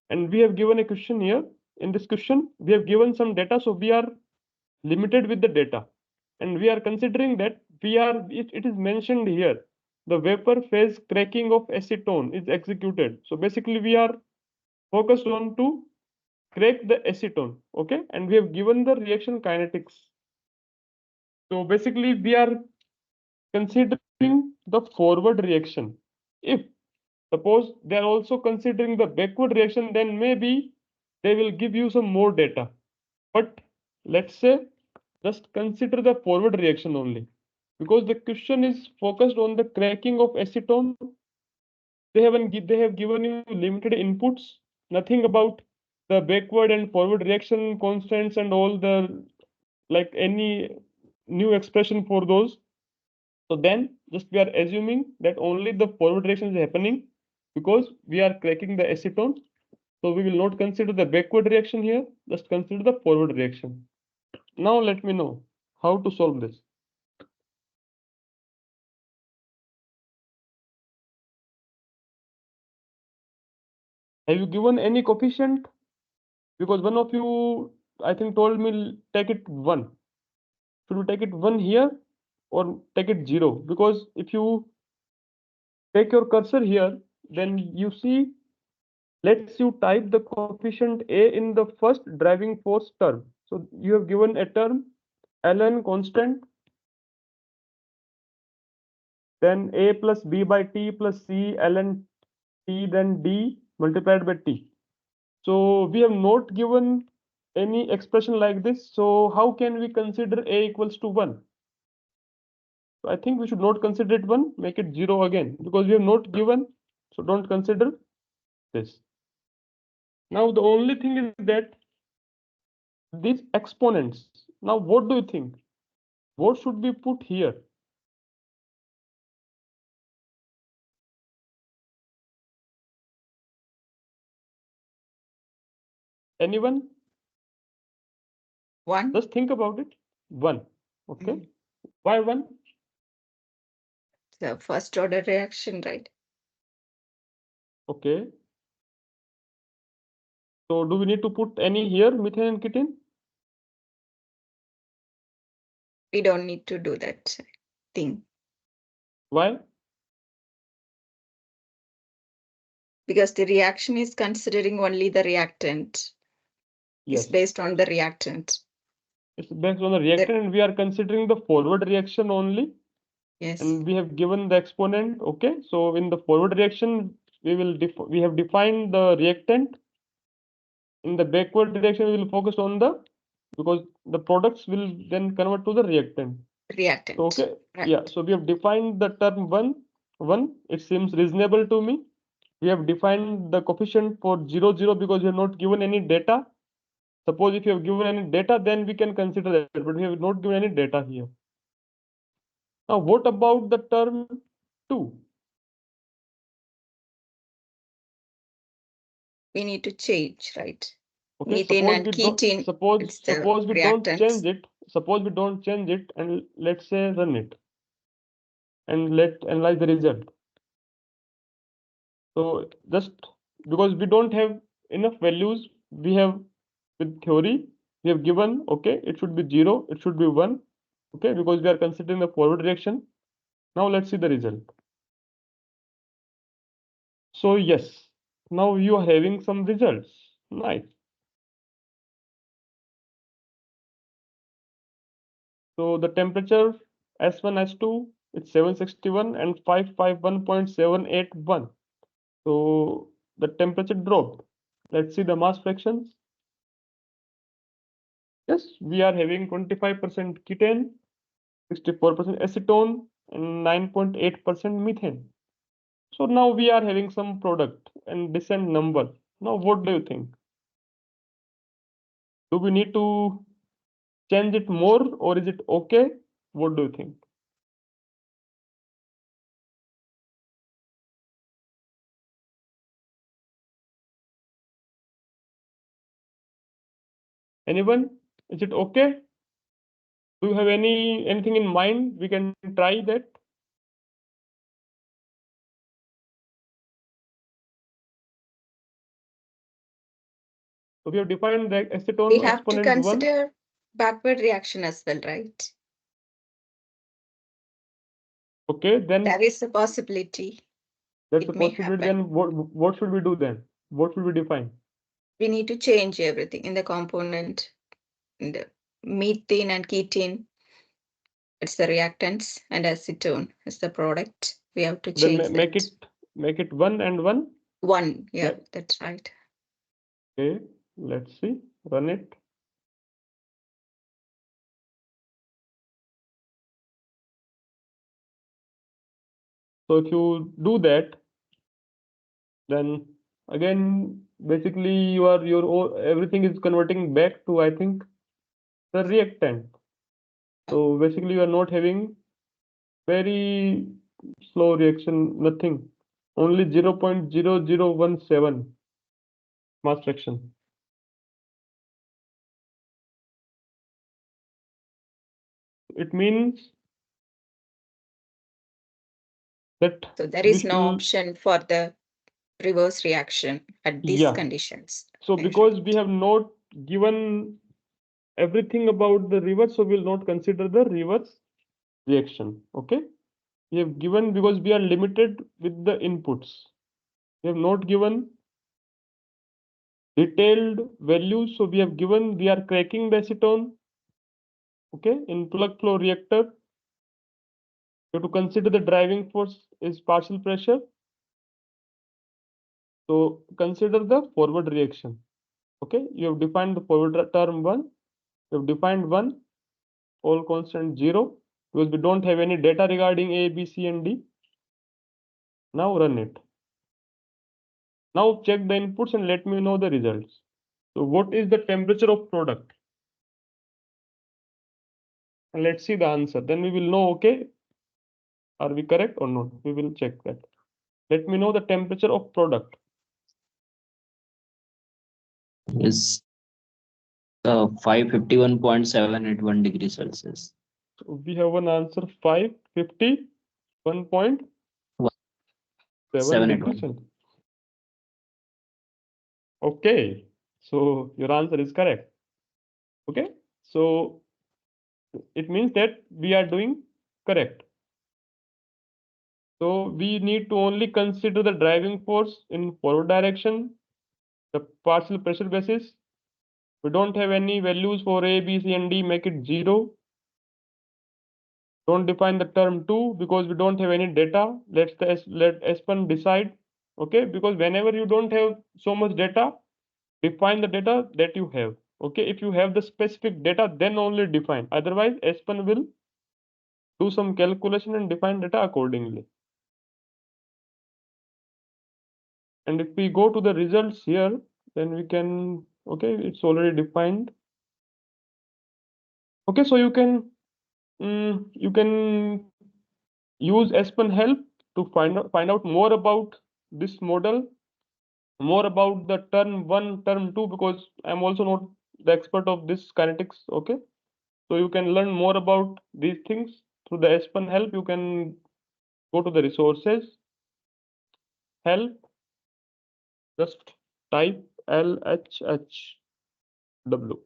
and we have given a question here. In this question we have given some data, so we are limited with the data, and we are considering that it is mentioned here the vapor phase cracking of acetone is executed. So basically we are focused on to crack the acetone. Okay, and we have given the reaction kinetics. So basically we are considering the forward reaction. If suppose they are also considering the backward reaction, then maybe they will give you some more data. But let's say just consider the forward reaction only, because the question is focused on the cracking of acetone. They have given you limited inputs, nothing about the backward and forward reaction constants and all the like any new expression for those. So then just we are assuming that only the forward reaction is happening because we are cracking the acetone. So we will not consider the backward reaction here, just consider the forward reaction. Now let me know how to solve this. Have you given any coefficient? Because one of you, I think, told me take it 1. Should we take it 1 here or take it 0? Because if you take your cursor here, then you see, let's you type the coefficient A in the first driving force term. So you have given a term ln constant, then A plus B by T plus C ln T, then D multiplied by T. So we have not given any expression like this. So how can we consider A equals to 1? So I think we should not consider it 1, make it 0 again, because we have not given. So don't consider this. Now the only thing is that these exponents. Now what do you think? What should be put here? Anyone? 1. Just think about it. 1. Okay. Mm. Why 1? The first order reaction, right? Okay. So do we need to put any here, methane and ketone? We don't need to do that thing Why? because the reaction is considering only the reactant. Yes. It's based on the reactant. It's based on the reactant, and we are considering the forward reaction only. Yes. And we have given the exponent. Okay. So in the forward reaction, we have defined the reactant. In the backward reaction, we will focus on because the products will then convert to the reactant. Reactant. So, okay. Right. Yeah. So we have defined the term 1. It seems reasonable to me. We have defined the coefficient for 0, 0 because we have not given any data. Suppose if you have given any data, then we can consider that, but we have not given any data here. Now, what about the term 2? We need to change, right? Okay, Methane suppose and we don't ketene. suppose we don't reactants. change it. Suppose we don't change it, and let's say run it, and let analyze the result. So just because we don't have enough values, we have with theory we have given, okay, it should be 0, it should be 1, okay, because we are considering the forward reaction. Now let's see the result. So yes, now you are having some results. Nice. So the temperature S1, S2, it's 761 and 551.781. So the temperature dropped. Let's see the mass fractions. Yes, we are having 25% ketone, 64% acetone, and 9.8% methane. So now we are having some product and decent number. Now what do you think? Do we need to change it more, or is it okay? What do you think? Anyone? Is it okay? Do you have anything in mind? We can try that. So we have defined the acetone We have to exponent 1. consider backward reaction as well, right? Okay, then There is a possibility. that's it a may possibility. happen. Then what should we do then? What should we define? We need to change everything in the component, in the methane and ketene. It's the reactants, and acetone is the product. We have to Then change make it 1 and 1. one. Yeah, Yeah. that's right. Okay, let's see. Run it. So if you do that, then again, basically everything is converting back to, I think, the reactant. So basically you are not having very slow reaction, nothing. Only 0.0017 mass fraction. It means that So there we is no still, option for the reverse reaction at these yeah. conditions. So Yeah, because right. we have not given everything about the reverse, so we'll not consider the reverse reaction. Okay, we have given because we are limited with the inputs. We have not given detailed values, so we have given we are cracking the acetone. Okay, in plug flow reactor, you have to consider the driving force is partial pressure. So consider the forward reaction. Okay, you have defined the forward term 1. You have defined 1, all constant 0, because we don't have any data regarding A, B, C, and D. Now run it. Now check the inputs and let me know the results. So what is the temperature of product? And let's see the answer. Then we will know, okay, are we correct or not? We will check that. Let me know the temperature of product. Is 551.781 degrees Celsius. So we have an answer 551.7 degrees 781. Celsius. Okay, so your answer is correct. Okay, so it means that we are doing correct. So we need to only consider the driving force in forward direction, the partial pressure basis. We don't have any values for A, B, C, and D, make it 0. Don't define the term 2 because we don't have any data. Let Aspen decide. Okay, because whenever you don't have so much data, define the data that you have. Okay, if you have the specific data, then only define. Otherwise, Aspen will do some calculation and define data accordingly. And if we go to the results here, then we can, okay, it's already defined. Okay, so you can use Aspen help to find out more about this model, more about the term 1, term 2, because I'm also not the expert of this kinetics. Okay, so you can learn more about these things through the Aspen help. You can go to the resources, help, just type LHHW.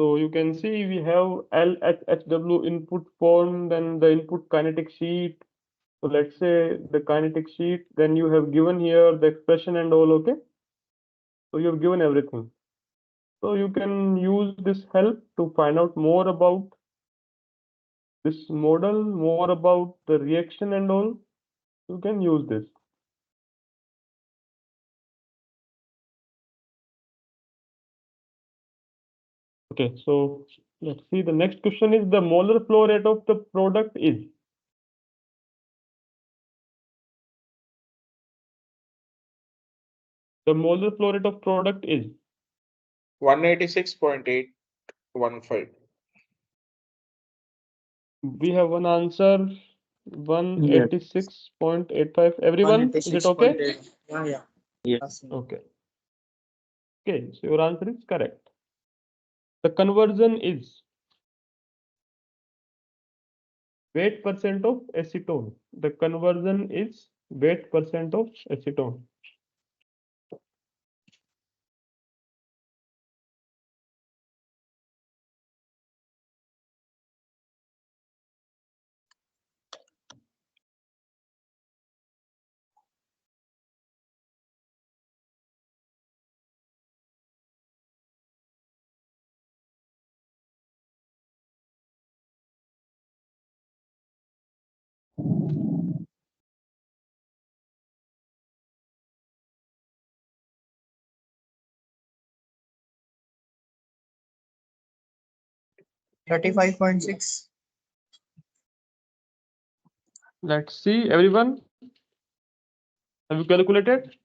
So you can see we have LHHW input form, then the input kinetic sheet. So let's say the kinetic sheet, then you have given here the expression and all, okay? So you have given everything. So you can use this help to find out more about this model, more about the reaction and all. You can use this. Okay, so let's see. The next question is the molar flow rate of the product is. The molar flow rate of product is 186.815. we have one answer 186.85. Everyone, is it okay? 186.8. Yeah. Yeah. Okay. Okay, so your answer is correct. The conversion is weight percent of acetone. The conversion is weight percent of acetone. $35.6. Let's see, everyone. Have you calculated?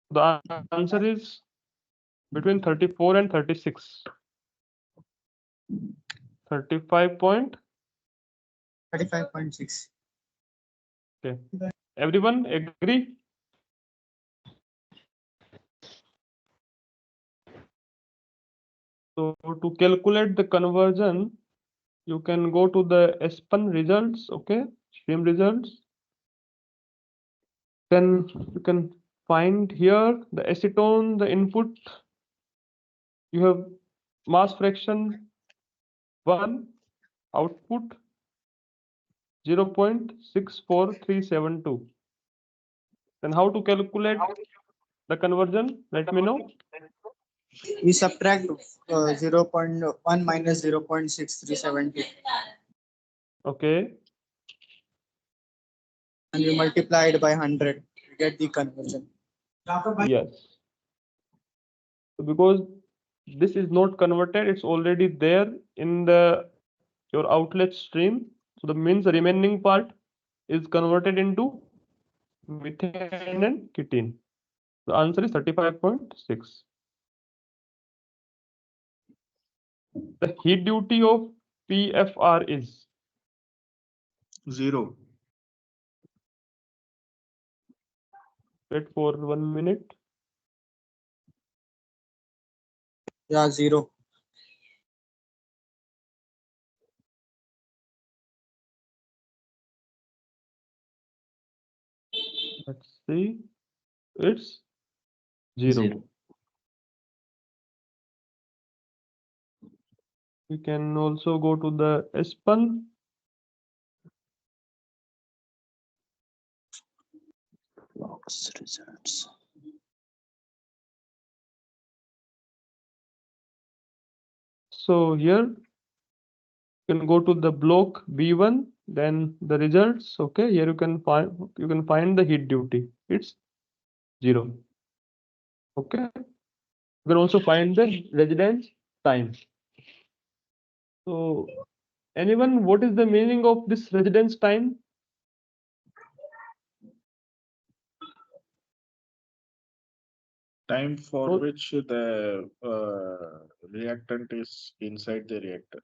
The answer is between 34 and 36. 35 point. 35.6. Okay. Everyone agree? So to calculate the conversion, you can go to the Aspen results, okay, stream results. Then you can find here the acetone, the input. You have mass fraction 1, output 0.64372. Then how to calculate the conversion? Let me know. We subtract 0.1 minus 0.6372 Okay. and we multiply it by 100 to get the conversion. Yes. So because this is not converted, it's already there in the your outlet stream. So the means the remaining part is converted into methane and ketene. The answer is 35.6. The heat duty of PFR is 0. wait for 1 minute. Yeah, 0. Let's see. It's 0. Zero. We can also go to the Aspen. Logs results. So here you can go to the block B1, then the results. Okay, here you can find the heat duty. It's 0. Okay. You can also find the residence time. So anyone, what is the meaning of this residence time? Time for So which the reactant is inside the reactor.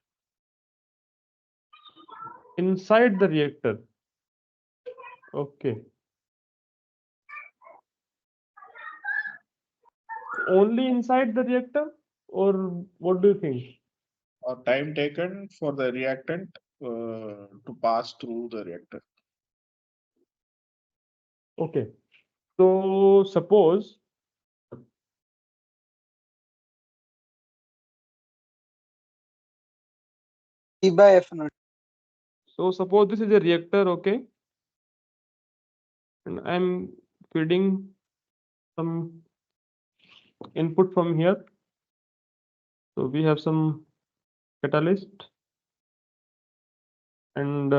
inside the reactor. Okay. Only inside the reactor, or what do you think? Or time taken for the reactant to pass through the reactor. Okay. So suppose E by F naught. suppose this is a reactor, okay, and I'm feeding some input from here. So we have some catalyst, and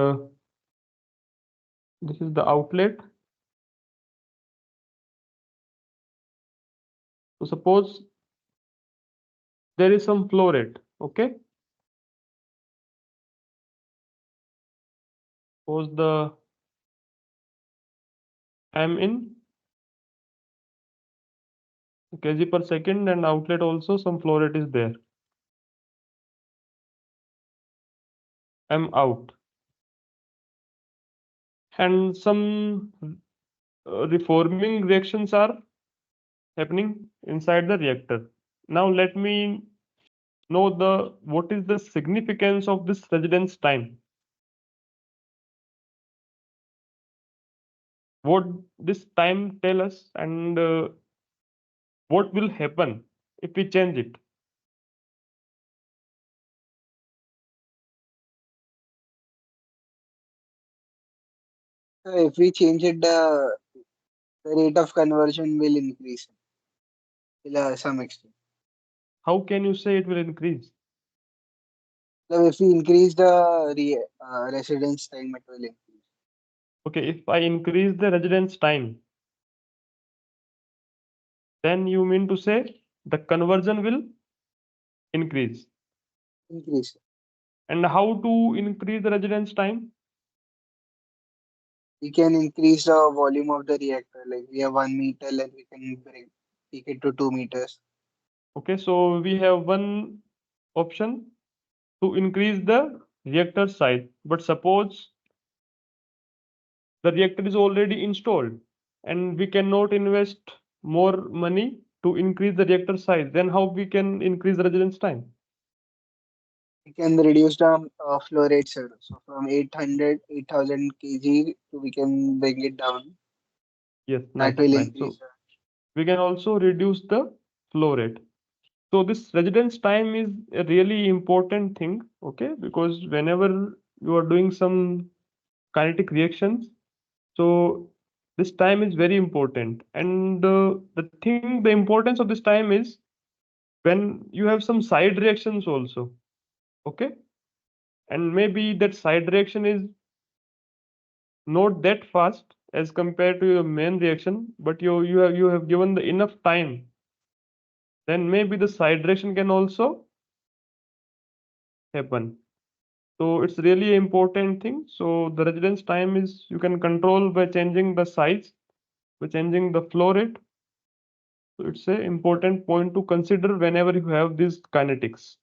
this is the outlet. So suppose there is some flow rate, okay? Suppose the M in kg per second, and outlet also some flow rate is there. M out. And some reforming reactions are happening inside the reactor. Now let me know what is the significance of this residence time. What this time tell us, and what will happen if we change it. So if we change it, the rate of conversion will increase till some extent. How can you say it will increase? So if we increase the residence time, it will increase. Okay, if I increase the residence time, then you mean to say the conversion will increase. Increase. And how to increase the residence time? We can increase the volume of the reactor. Like we have 1 meter, and we can take it to 2 meters. Okay, so we have one option to increase the reactor size. But suppose the reactor is already installed and we cannot invest more money to increase the reactor size, then how we can increase the residence time? We can reduce the flow rate, sir. So from 8,000 kg, we can bring it down. Yes, That nice, will nice. increase. So we can also reduce the flow rate. So this residence time is a really important thing, okay? Because whenever you are doing some kinetic reactions, so this time is very important. And the importance of this time is when you have some side reactions also, okay? And maybe that side reaction is not that fast as compared to your main reaction, but you have given the enough time, then maybe the side reaction can also happen. So it's really an important thing. So the residence time is you can control by changing the size, by changing the flow rate. So it's an important point to consider whenever you have these kinetics.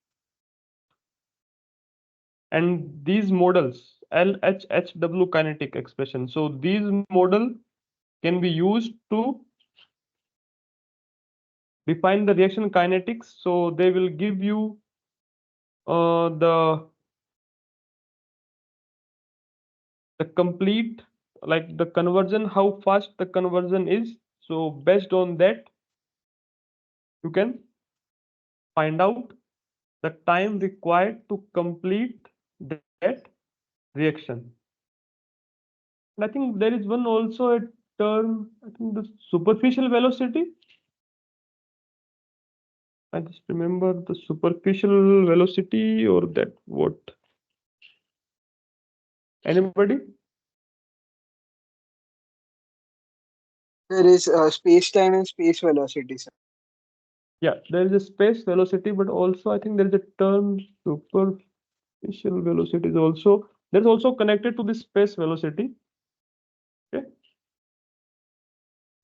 And these models, LHHW kinetic expression. So these model can be used to define the reaction kinetics. So they will give you the complete, like the conversion, how fast the conversion is. So based on that, you can find out the time required to complete that reaction. And I think there is one also a term, I think the superficial velocity. I just remember the superficial velocity, or that what? Anybody? There is space time and space velocity, sir. Yeah, there is a space velocity, but also I think there is a term superficial velocity is also, there's also connected to the space velocity. Okay.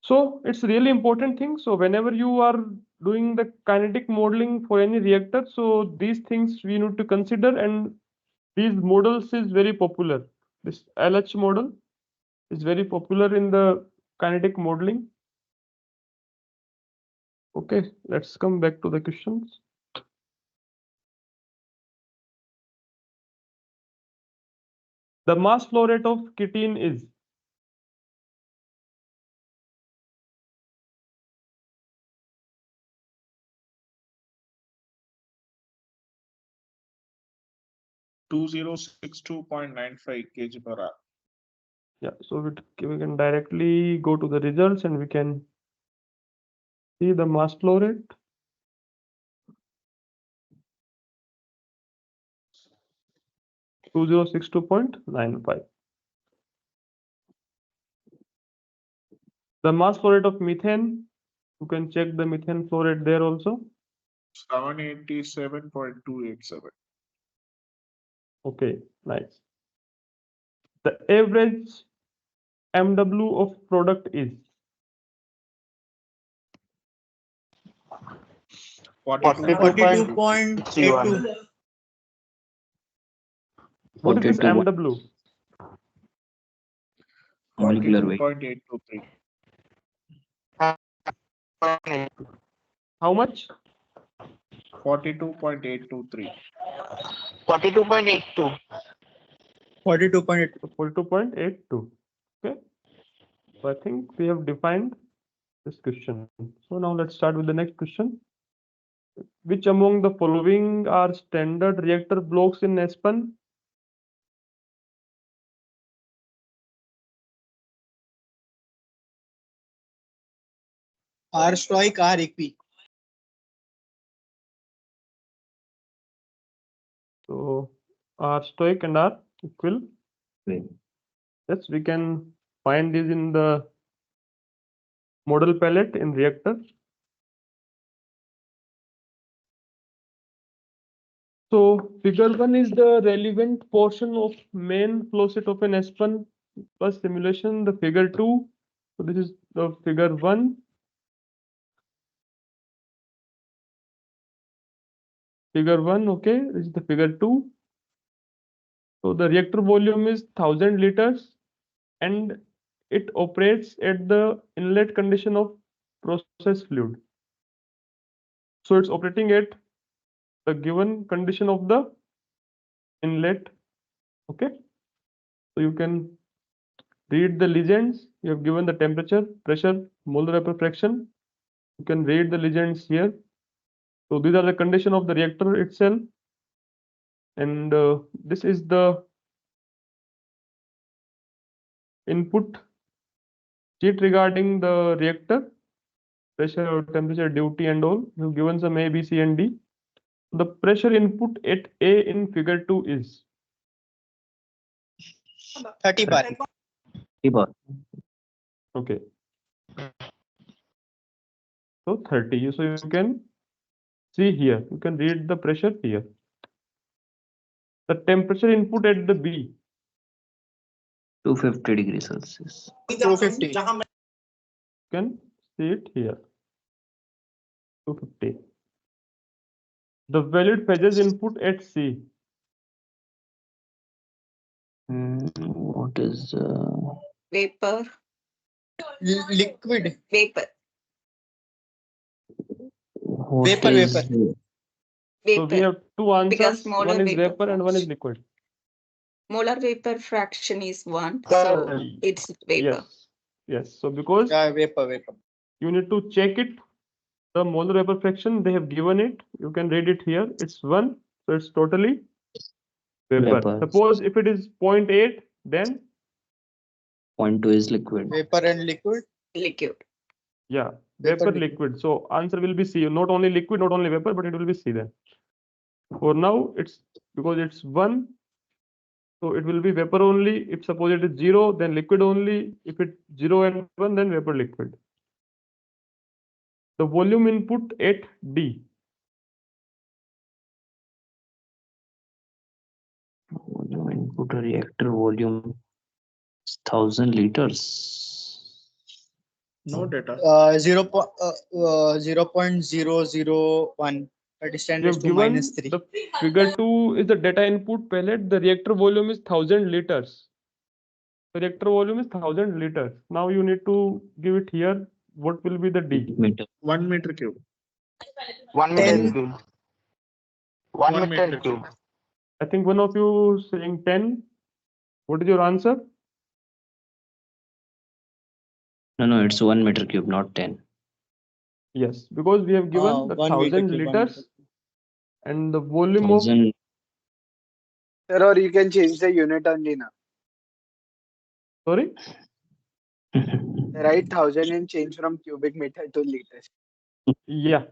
So it's really important thing. So whenever you are doing the kinetic modeling for any reactor, so these things we need to consider, and these models is very popular. This LH model is very popular in the kinetic modeling. Okay, let's come back to the questions. The mass flow rate of ketene is 2062.95 kg per hour. Yeah, so we can directly go to the results and we can see the mass flow rate. 2062.95. The mass flow rate of methane, you can check the methane flow rate there also. 787.287. Okay, nice. The average MW of product is 42.82. what is this 42 MW? molecular weight. 42.823. How much? 42.823. 42.82. 42.82. Okay. So I think we have defined this question. So now let's start with the next question. Which among the following are standard reactor blocks in Aspen? R stoic, R equi. So R stoic and R equal. Yes, we can find these in the model palette in reactor. So figure 1 is the relevant portion of main flow set of an Aspen plus simulation. The figure 2. So this is the figure 1. Figure 1, okay. This is the figure 2. So the reactor volume is 1000 liters and it operates at the inlet condition of process fluid. So it's operating at the given condition of the inlet. Okay. So you can read the legends. You have given the temperature, pressure, molar vapor fraction. You can read the legends here. So these are the condition of the reactor itself. And this is the input sheet regarding the reactor, pressure, temperature, duty, and all. You've given some A, B, C, and D. The pressure input at A in figure 2 is 30 bar. 30 bar. okay. So 30. So you can see here. You can read the pressure here. The temperature input at the B 250 degrees Celsius. 250. you can see it here. 250. The valid phases input at C. What is Vapor. Liquid. Vapor. what Vapor, is So we Vapor. have two answers. molar One is vapor vapor and one is liquid. Molar vapor fraction is 1. So it's vapor. Yes. Yes. So because Yeah, vapor. you need to check it, the molar vapor fraction, they have given it. You can read it here. It's 1. So it's totally vapor. Vapor. Suppose if it is 0.8, then 0.2 is liquid. Vapor and liquid. Liquid. yeah, Vapor, vapor liquid. So answer will be C. Not only liquid, not only vapor, but it will be C then. For now, it's because it's 1. So it will be vapor only. If suppose it is 0, then liquid only. If it's 0 and 1, then vapor liquid. The volume input at D. Volume input reactor volume is 1000 liters. No data. 0.001. That is 10 You raised have to given minus 3. the figure 2 is the data input palette. The reactor volume is 1000 liters. The reactor volume is 1000 liters. Now you need to give it here. What will be the D? Meter. 1 meter cube. 1 10. meter cube. 1 meter cube. I think one of you saying 10. What is your answer? No, it's 1 meter cube, not 10. Yes, because we have given the 1 meter 1000 cube, 1 liters meter. and the volume of 1000. Sir, or you can change the unit only now. sorry. Write 1000 and change from cubic meter to liters. Yeah.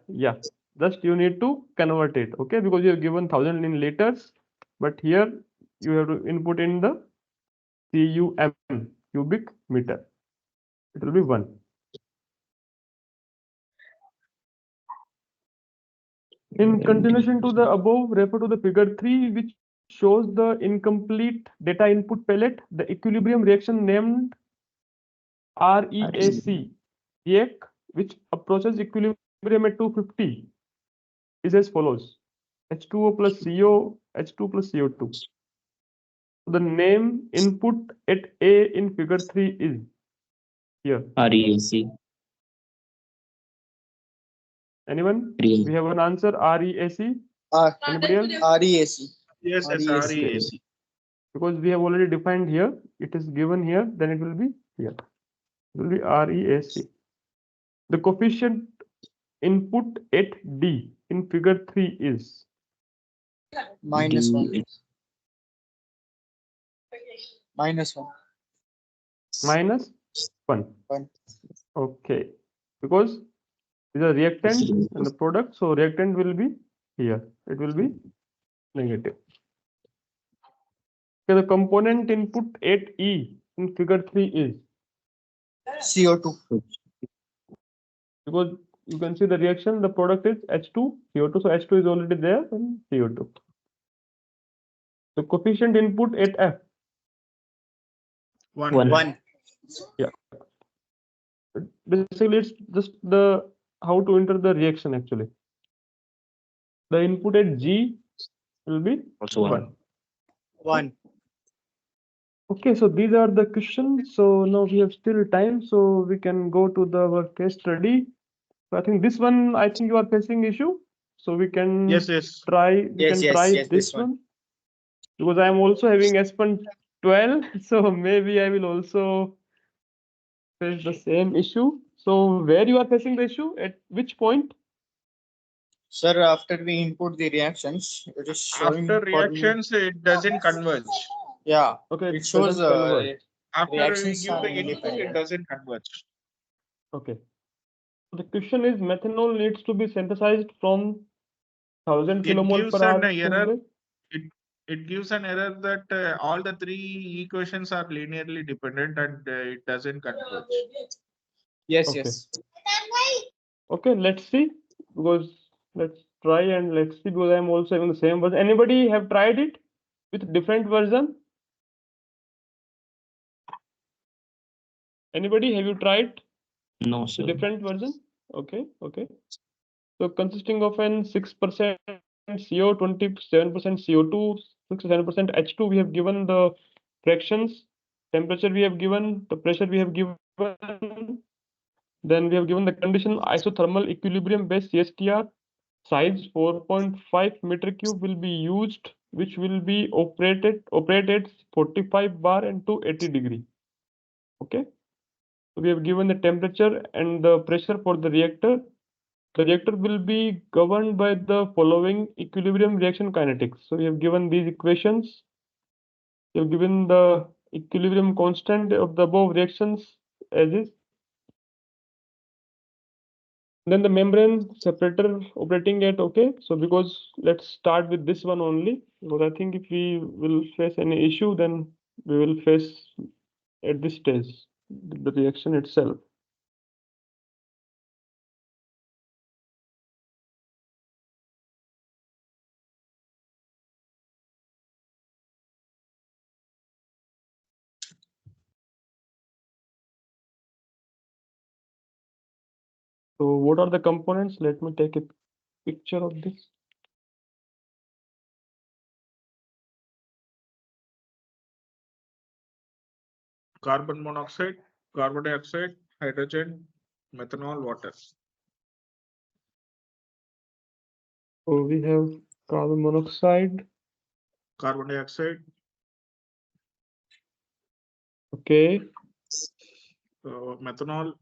Just you need to convert it, okay? Because you have given 1000 in liters, but here you have to input in the CUM, cubic meter. It will be 1. In continuation to the above, refer to the figure 3, which shows the incomplete data input pellet. The equilibrium reaction named REAC, which approaches equilibrium at 250, is as follows: H2O plus CO, H2 plus CO2. The name input at A in figure 3 is here. REAC. Anyone? Real. We have an answer, REAC. R Anybody else? REAC. Yes, yes, REAC. REAC. Because we have already defined here, it is given here, then it will be here. It will be REAC. The coefficient input at D in figure 3 is Minus D 1. Minus 1. minus 1. 1. Okay. Because these are reactant and the product, so reactant will be here. It will be negative. Okay, the component input at E in figure 3 is CO2. because you can see the reaction, the product is H2, CO2. So H2 is already there and CO2. The coefficient input at F. 1. 1. Yeah. Basically, it's just the how to enter the reaction actually. The input at G will be also 1. 1. Okay, so these are the questions. So now we have still time, so we can go to our case study. So I think this one, I think you are facing issue. So we can Yes, yes. try. We Yes, can yes, try yes, this this one. because I am also having Aspen 12. So maybe I will also face the same issue. So where you are facing the issue? At which point? Sir, after we input the reactions, it is showing After for me. reactions, it doesn't converge. Yeah, Okay, it shows doesn't convert. After we reactions give are the input, it independent. doesn't converge. Okay. The question is methanol needs to be synthesized from 1000 It kilomole gives per an hour. error. It gives an error that all the 3 equations are linearly dependent and it doesn't converge. Yes, Okay. yes. Okay, let's see. Because let's try and let's see because I'm also having the same version. Anybody have tried it with different version? Anybody have you tried No, sir. different version? Okay, okay. So consisting of an 6% CO, 27% CO2, 67% H2, we have given the fractions, temperature we have given, the pressure we have given, then we have given the condition isothermal equilibrium base CSTR, size 4.5 meter cube will be used, which will be operated 45 bar and 280 degree. Okay. So we have given the temperature and the pressure for the reactor. The reactor will be governed by the following equilibrium reaction kinetics. So we have given these equations. We have given the equilibrium constant of the above reactions as is. Then the membrane separator operating at okay. So because let's start with this one only, because I think if we will face any issue, then we will face at this stage the reaction itself. So what are the components? Let me take a picture of this. Carbon monoxide, carbon dioxide, hydrogen, methanol, water. So we have carbon monoxide. Carbon dioxide, Okay. methanol,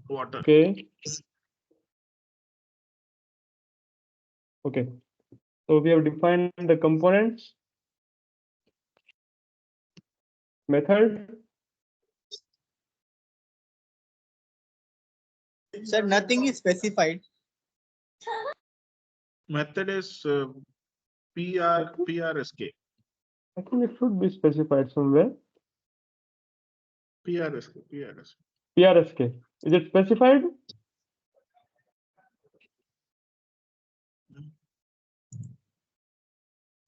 water. Okay. Okay. So we have defined the components, method. Sir, nothing is specified. Method is PRSK. I think it should be specified somewhere. PRSK. PRSK. Is it specified?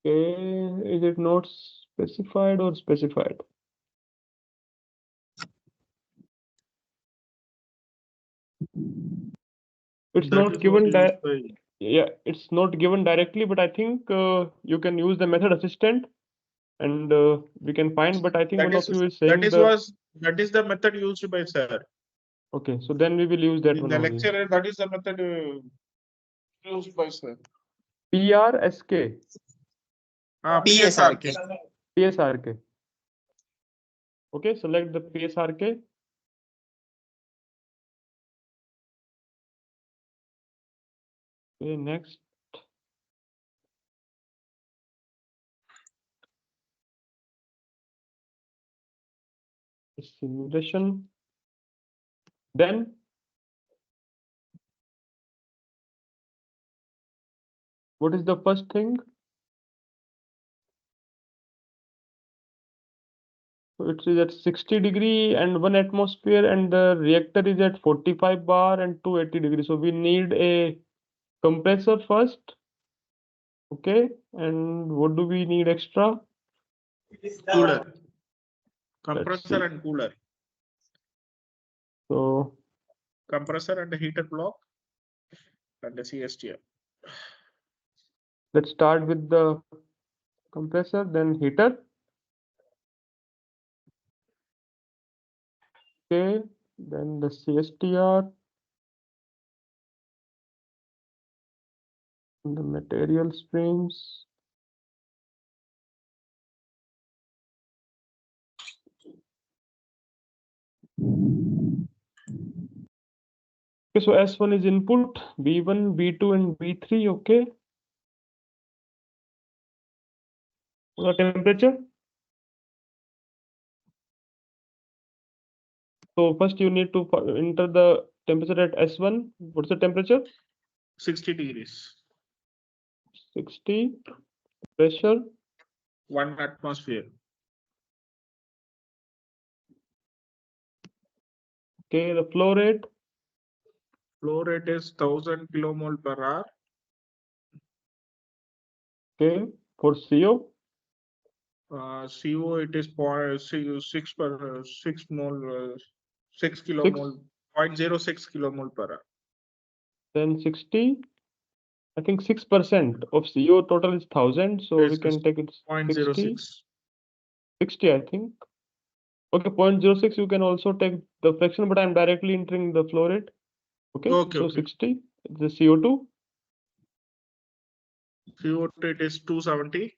Okay, is it not specified or specified? It's That not is given. used by. Yeah, it's not given directly, but I think you can use the method assistant, and we can find. But I think one of you is saying that is the method used by sir. Okay, so then we will use that In one the only. lecture, that is the method used by sir. PRSK. PSRK. PSRK. Okay, select the PSRK. Okay, next. Simulation. Then what is the first thing? So it is at 60 degree and 1 atmosphere, and the reactor is at 45 bar and 280 degrees. So we need a compressor first. Okay, and what do we need extra? Cooler. Compressor and cooler. So compressor and a heater block and a CSTR. let's start with the compressor, then heater. Okay, then the CSTR, the material streams. Okay, so S1 is input, B1, B2, and B3. Okay. The temperature. So first you need to enter the temperature at S1. What's the temperature? 60 degrees. 60. Pressure. 1 atmosphere. Okay, the flow rate. Flow rate is 1000 kilomole per hour. Okay, for CO. CO it is 6 mole, 6 kilomole, 0.06 kilomole per hour. Then 60. I think 6% of CO total is 1000, so Yes, we can take it 0.06. 60, I think. Okay, 0.06, you can also take the fraction, but I'm directly entering the flow rate. Okay, Okay, so okay. 60, the CO2. CO2 it is 270.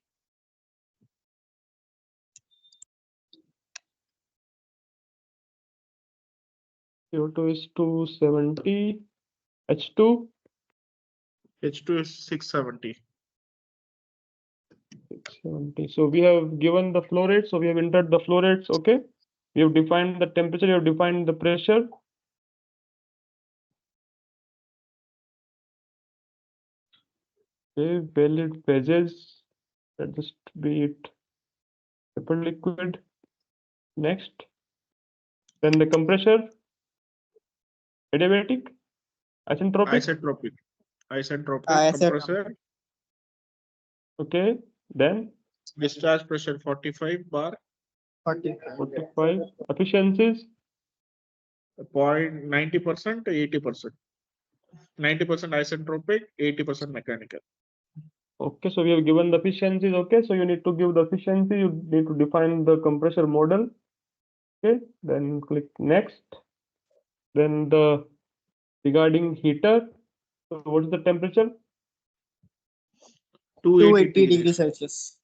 CO2 is 270. H2. H2 is 670. 670. So we have given the flow rate. So we have entered the flow rates. Okay. We have defined the temperature. We have defined the pressure. Okay. Valid phases. Let just be it paper liquid. Next. Then the compressor. Adiabatic. Isentropic. Isentropic Isentropic. compressor. Okay. Then Discharge pressure 45 bar. 45. Efficiencies. 90% to 80%. 90% isentropic, 80% mechanical. Okay, so we have given the efficiencies. Okay, so you need to give the efficiency. You need to define the compressor model. Okay, then click next. Then the regarding heater. So what is the temperature? 280 degrees Celsius.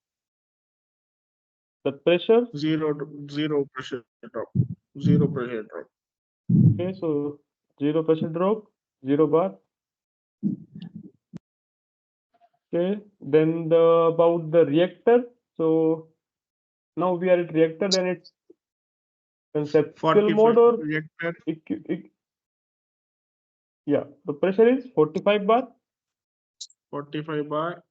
The pressure? Zero pressure drop. Zero pressure drop. Okay, so 0 pressure drop, 0 bar. Okay, then about the reactor. So now we are at reactor, then it's conceptual mode or reactor. Yeah, the pressure is 45 bar. 45 bar.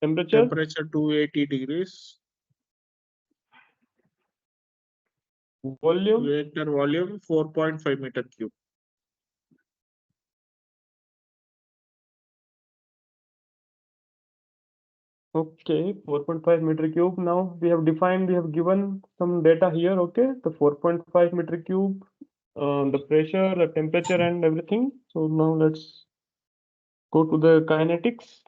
Temperature? Temperature 280 degrees. Volume? Reactor volume 4.5 meter cube. Okay, 4.5 meter cube. Now we have given some data here. Okay, the 4.5 meter cube, the pressure, the temperature, and everything. So now let's go to the kinetics.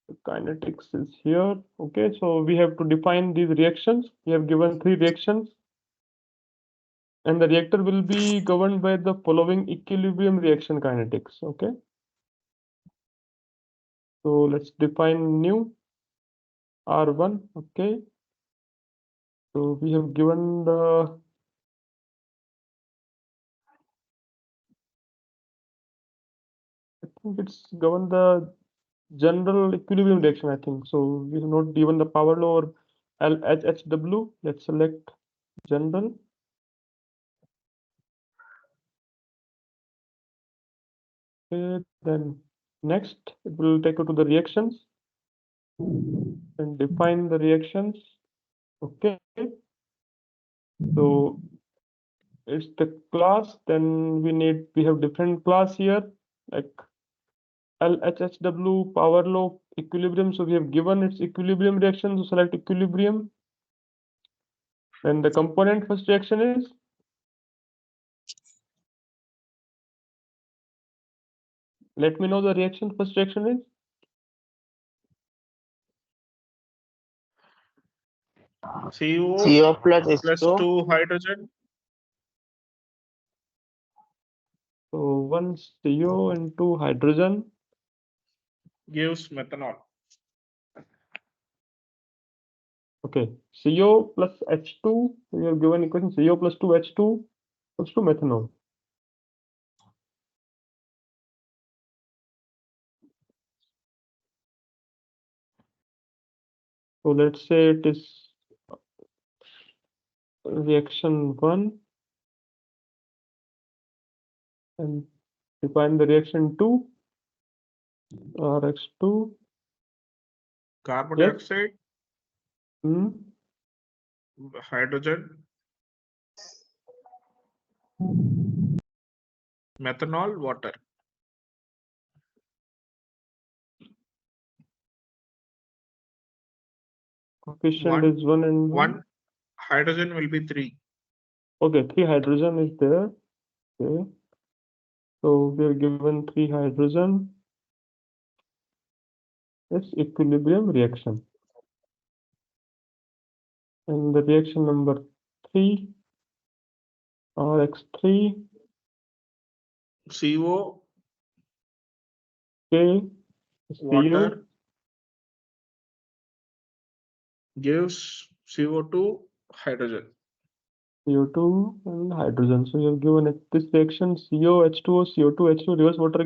The kinetics is here. Okay, so we have to define these reactions. We have given 3 reactions, and the reactor will be governed by the following equilibrium reaction kinetics. Okay, so let's define new R1. Okay, so we have given the I think it's given the general equilibrium reaction, I think. So we have not given the power law or LHHW. Let's select general. Okay, then next it will take you to the reactions and define the reactions. Okay, so it's the class. Then we have different class here like LHHW, power law, equilibrium. So we have given its equilibrium reaction. So select equilibrium. Then the component first reaction is let me know the reaction first reaction is CO CO plus plus H2O. 2 hydrogen so 1 CO and 2 hydrogen. gives methanol. Okay, CO plus H2. We have given equation CO plus 2 H2 equals to methanol. So let's say it is reaction 1 and define the reaction 2 RX2. Carbon Yes. dioxide, Hmm. hydrogen, methanol, water. Coefficient One, is 1 and 1 hydrogen will be 3. Okay, 3 hydrogen is there. Okay. So we are given 3 hydrogen. It's equilibrium reaction. And the reaction number 3 RX3 CO, K water gives CO2, hydrogen. CO2 and hydrogen. So you have given it this reaction CO H2O CO2 H2 reverse water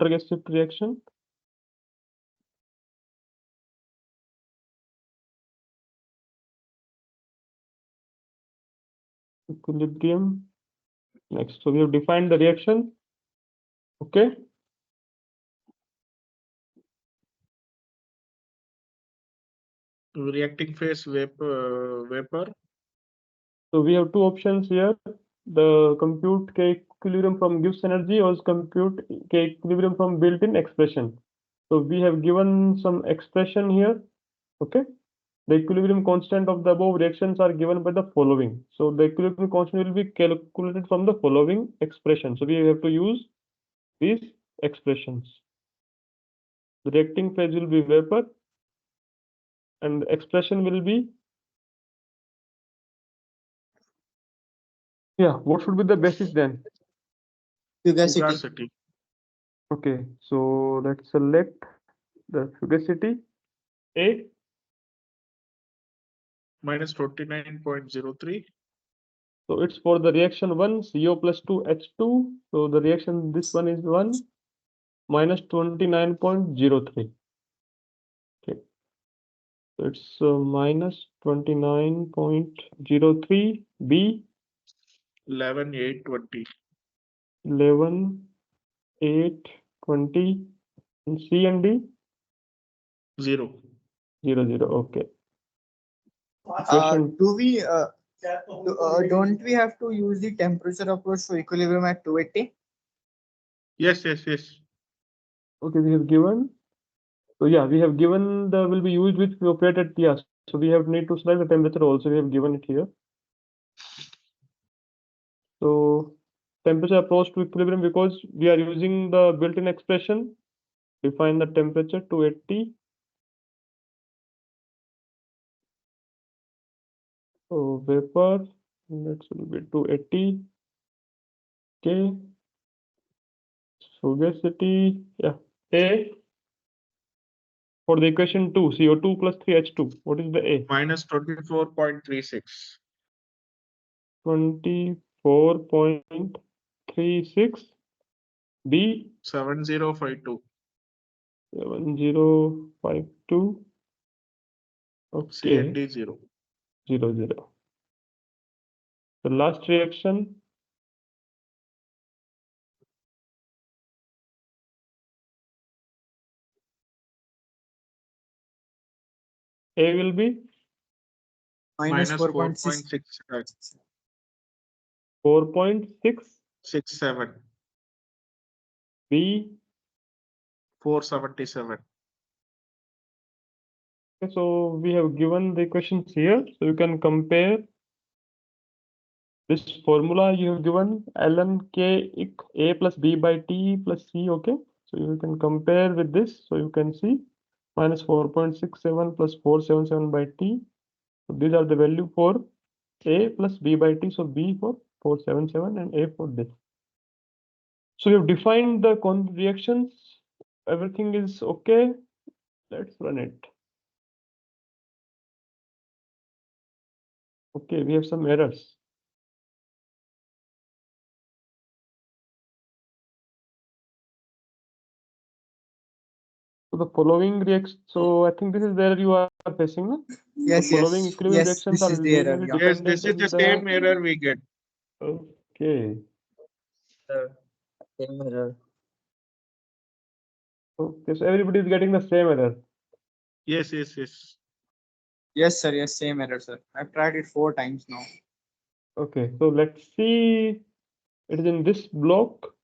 gas shift reaction. Equilibrium. Next, so we have defined the reaction. Okay. Reacting phase vapor. So we have two options here. The compute K equilibrium from gives energy or compute K equilibrium from built-in expression. So we have given some expression here. Okay. The equilibrium constant of the above reactions are given by the following. So the equilibrium constant will be calculated from the following expression. So we have to use these expressions. The reacting phase will be vapor and the expression will be what should be the basis then? Fugacity. Fugacity. Okay, so let's select the fugacity A. Minus 29.03. So it's for the reaction 1 CO plus 2 H2. So the reaction this one is 1 minus 29.03. Okay, so it's minus 29.03 B 11,820. 11,820 and C and D 0. 0, 0. Okay. Question. Do we don't we have to use the temperature approach to equilibrium at 280? Yes, yes, yes. Okay, we have given. So yeah, we have given the will be used with operate at yes. So we have need to select the temperature also. We have given it here. So temperature approach to equilibrium because we are using the built-in expression. Define the temperature to 80. So vapor, that will be 280. Okay. So gasity, yeah. A for the equation 2, CO2 plus 3H2. What is the A? Minus 24.36. 24.36. B 7052. 7052. Okay, CND 0. 0, 0. The last reaction, A will be Minus Minus 4.6. 4.6. 67. B. 477. Okay, so we have given the equations here. So you can compare this formula you have given ln k A plus B by T plus C. Okay, so you can compare with this. So you can see minus 4.67 plus 477 by T. So these are the value for A plus B by T. So B for 477 and A for this. So we have defined the reactions. Everything is okay. Let's run it. Okay, we have some errors. So the following reacts. So I think this is where you are facing. No? Yes, The following yes, equilibrium yes. reactions This are is the error. linearly Yeah. Yes, dependent this is in the the. same error we get. Okay. Same error. Okay, so everybody is getting the same error. Yes, yes, yes. Yes, sir. Yes, same error, sir. I've tried it 4 times now. Okay, so let's see. It is in this block.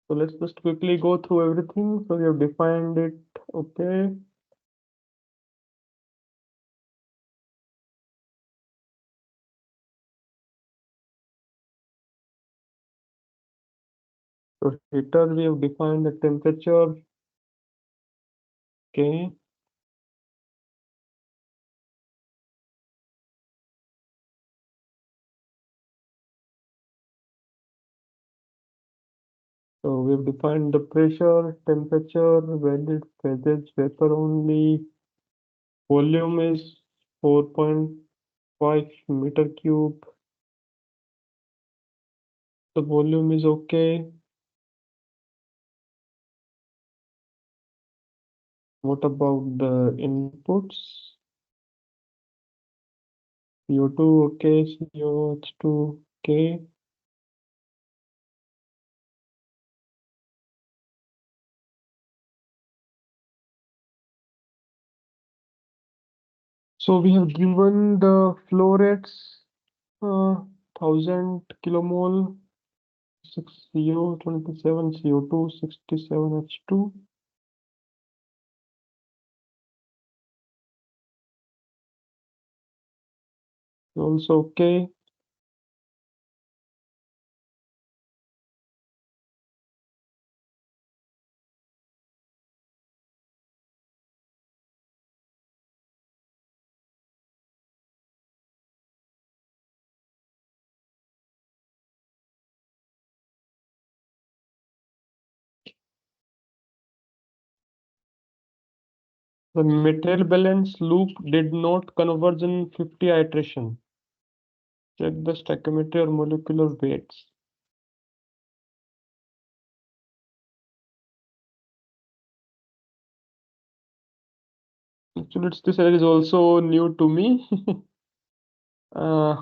So let's just quickly go through everything. So we have defined it. Okay. So heater, we have defined the temperature. Okay. So we have defined the pressure, temperature, valid phases, vapor only. Volume is 4.5 meter cube. The volume is okay. What about the inputs? CO2 okay, COH2 okay. So we have given the flow rates, 1000 kilomole, 6 CO, 27 CO2, 67 H2. Also okay. The material balance loop did not converge in 50 iteration. Check the stoichiometry or molecular weights. Actually, this error is also new to me. Uh,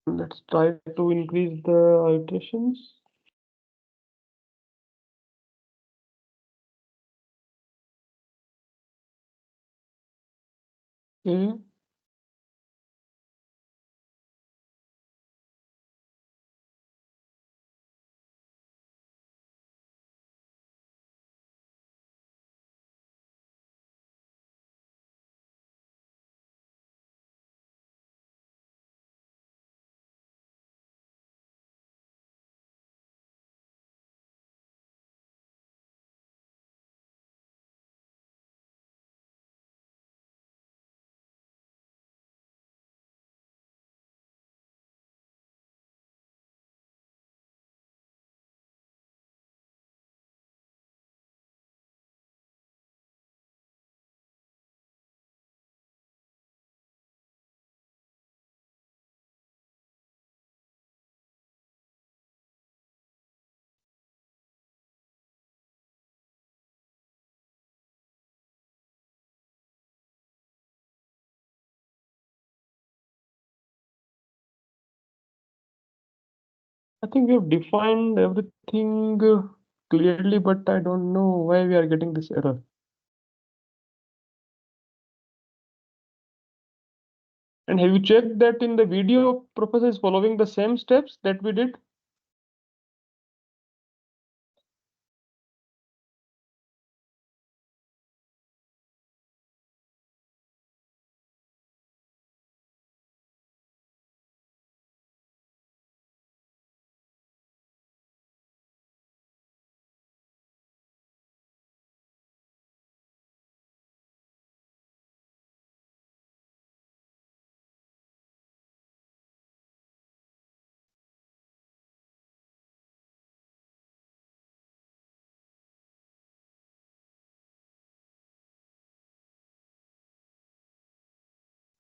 let's try to increase the iterations. Okay. I think we have defined everything clearly, but I don't know why we are getting this error. And have you checked that in the video, Professor is following the same steps that we did?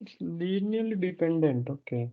It's linearly dependent. Okay.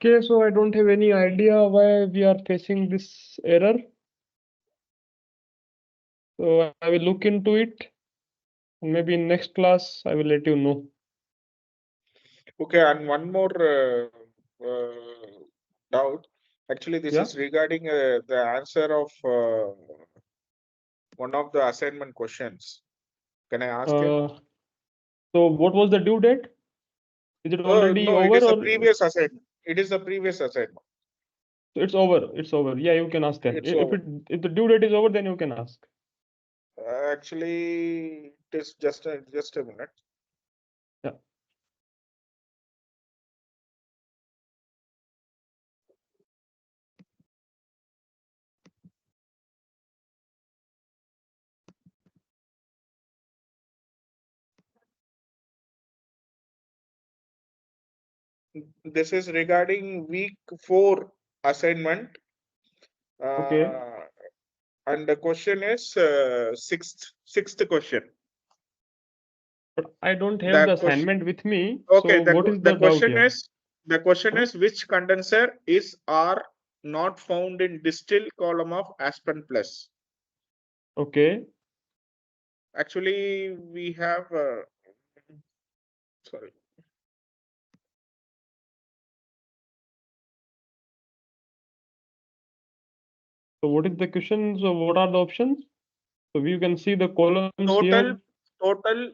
Okay, so I don't have any idea why we are facing this error. So I will look into it. Maybe in next class, I will let you know. Okay, and one more doubt. Actually, this Yeah. is regarding the answer of one of the assignment questions. Can I ask it? So what was the due date? Is it already No, it over is a or previous assignment. It is a previous assignment. it's over? It's over. Yeah, you can ask then. It's If over. if the due date is over, then you can ask. Actually, it is just a minute. Yeah. This is regarding week 4 assignment. Okay. And the question is sixth question. But I don't have the That question. assignment with me. Okay, So what is the doubt question here? is Huh? which condenser is R not found in distill column of Aspen Plus? Okay. Actually, we have sorry. So what is the question? So what are the options? So you can see the columns here. Total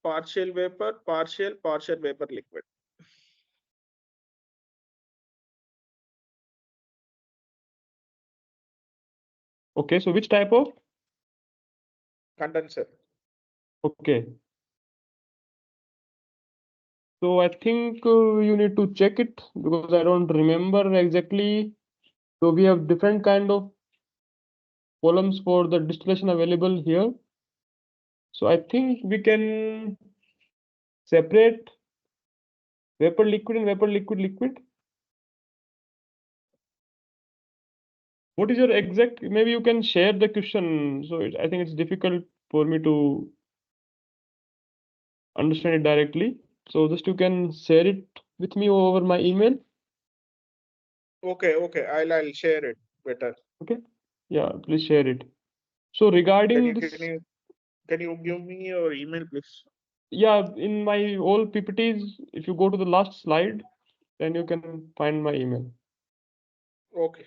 partial vapor, partial vapor liquid. Okay, so which type of? Condenser. Okay. So I think you need to check it because I don't remember exactly. So we have different kind of columns for the distillation available here. So I think we can separate vapor liquid and vapor liquid liquid. What is your exact? Maybe you can share the question. So I think it's difficult for me to understand it directly. So just you can share it with me over my email. Okay, I'll share it better. Okay. Yeah, please share it. So regarding this, can you give me your email, please? yeah, in my all PPTs, if you go to the last slide, then you can find my email. Okay.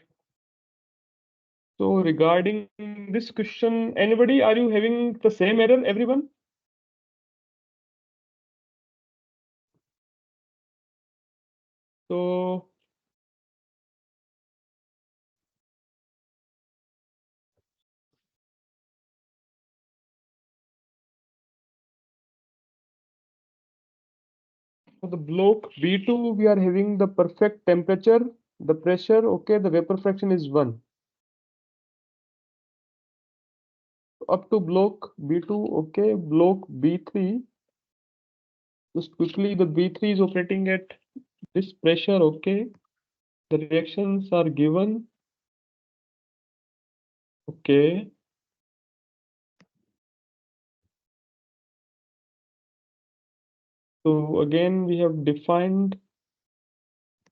So regarding this question, anybody, are you having the same error, everyone? So for the block B2, we are having the perfect temperature, the pressure, okay, the vapor fraction is 1. Up to block B2, okay, block B3, just quickly, the B3 is operating at this pressure, okay, the reactions are given, okay. So again, we have defined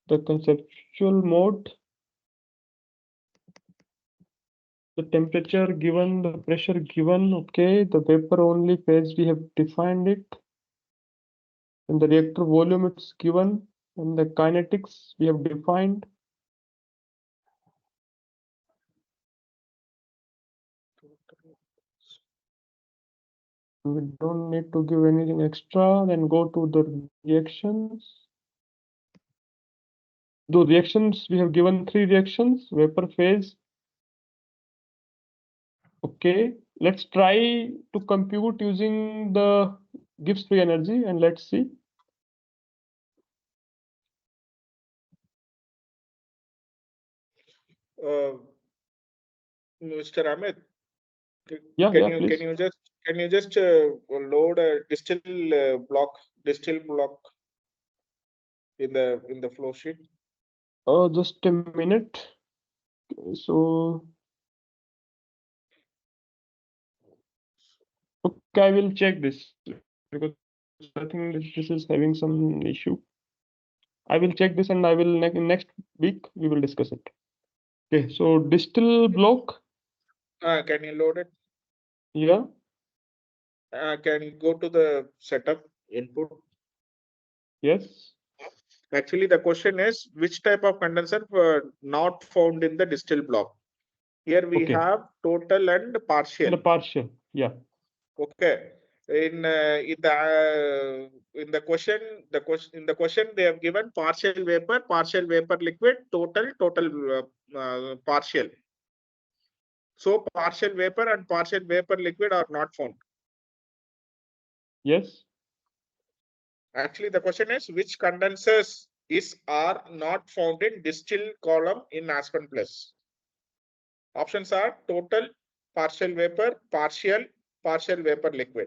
the conceptual mode, the temperature given, the pressure given, okay, the vapor only phase we have defined it, and the reactor volume it's given, and the kinetics we have defined. We don't need to give anything extra, then go to the reactions. The reactions, we have given 3 reactions, vapor phase. Okay, let's try to compute using the Gibbs free energy and let's see. Mr. Amit, Yeah, can you just load a distill block in the flow sheet? Just a minute. So, okay, I will check this because I think this is having some issue. I will check this and I will next week we will discuss it. Okay, so distill block. Can you load it? Yeah. Can you go to the setup input? Yes. Actually, the question is which type of condenser were not found in the distill block? Here we have total and partial. The partial, yeah. Okay. In the question they have given partial vapor liquid, total partial. So partial vapor and partial vapor liquid are not found. Yes. Actually, the question is which condensers are not found in distill column in Aspen Plus. Options are total, partial vapor, partial vapor liquid.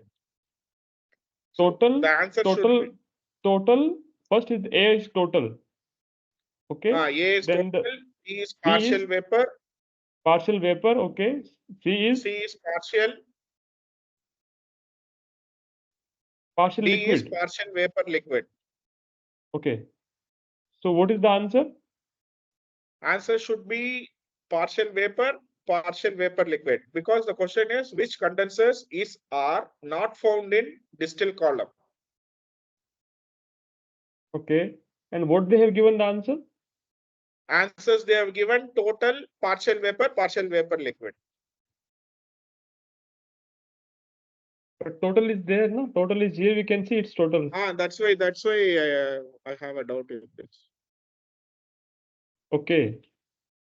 Total. The answer total. should be Total. First is A is total. Okay. A is then total, B is partial vapor. Partial vapor. Okay. C is partial. Partial D liquid. is partial vapor liquid. Okay. So what is the answer? Answer should be partial vapor liquid, because the question is which condensers are not found in distill column. Okay. And what they have given the answer? Answers they have given total, partial vapor liquid. But total is there, no? Total is here. We can see it's total. That's why I have a doubt in this. Okay.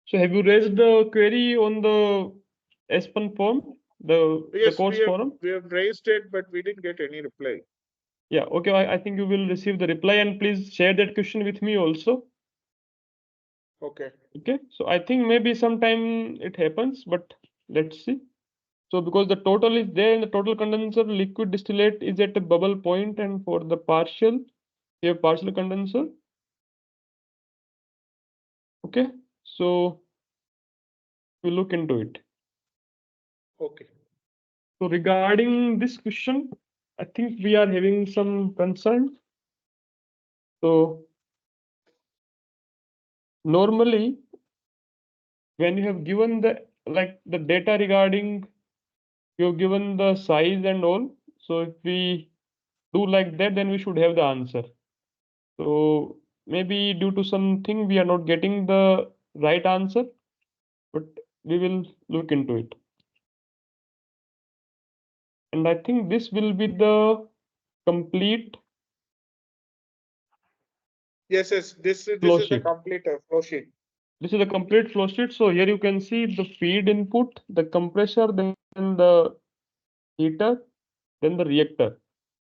So have you raised the query on the Aspen form, the Yes, course forum? we have raised it, but we didn't get any reply. Yeah. Okay. I think you will receive the reply, and please share that question with me also. Okay. Okay. So I think maybe sometime it happens, but let's see. So because the total is there in the total condenser, liquid distillate is at a bubble point, and for the partial, we have partial condenser. Okay. So we look into it. Okay. So regarding this question, I think we are having some concern. So normally, when you have given the data regarding, you have given the size and all. So if we do like that, then we should have the answer. So maybe due to something we are not getting the right answer, but we will look into it. And I think this will be the complete Yes. This flow is the sheet. complete flow sheet. This is a complete flow sheet. So here you can see the feed input, the compressor, then the heater, then the reactor.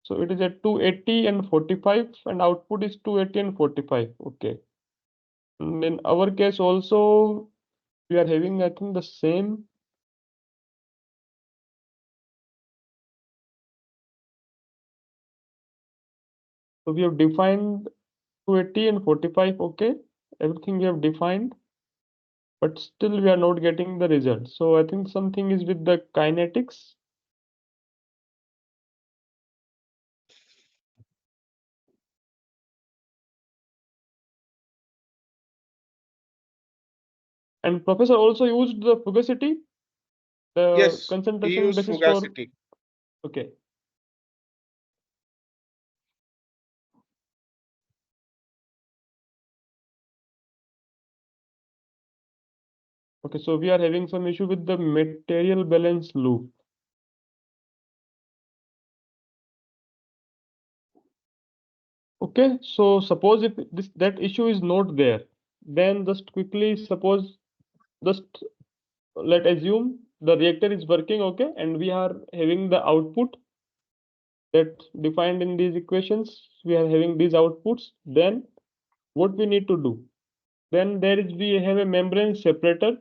So it is at 280 and 45, and output is 280 and 45. Okay. And in our case also, we are having, I think, the same. So we have defined 280 and 45. Okay. Everything we have defined, but still we are not getting the result. So I think something is with the kinetics. And professor also used the fugacity, the Yes, he concentration used basis for. fugacity. Okay. Okay, so we are having some issue with the material balance loop. Okay, so suppose if that issue is not there, then just quickly suppose, just let assume the reactor is working, okay, and we are having the output that defined in these equations. We are having these outputs. Then what we need to do? Then we have a membrane separator,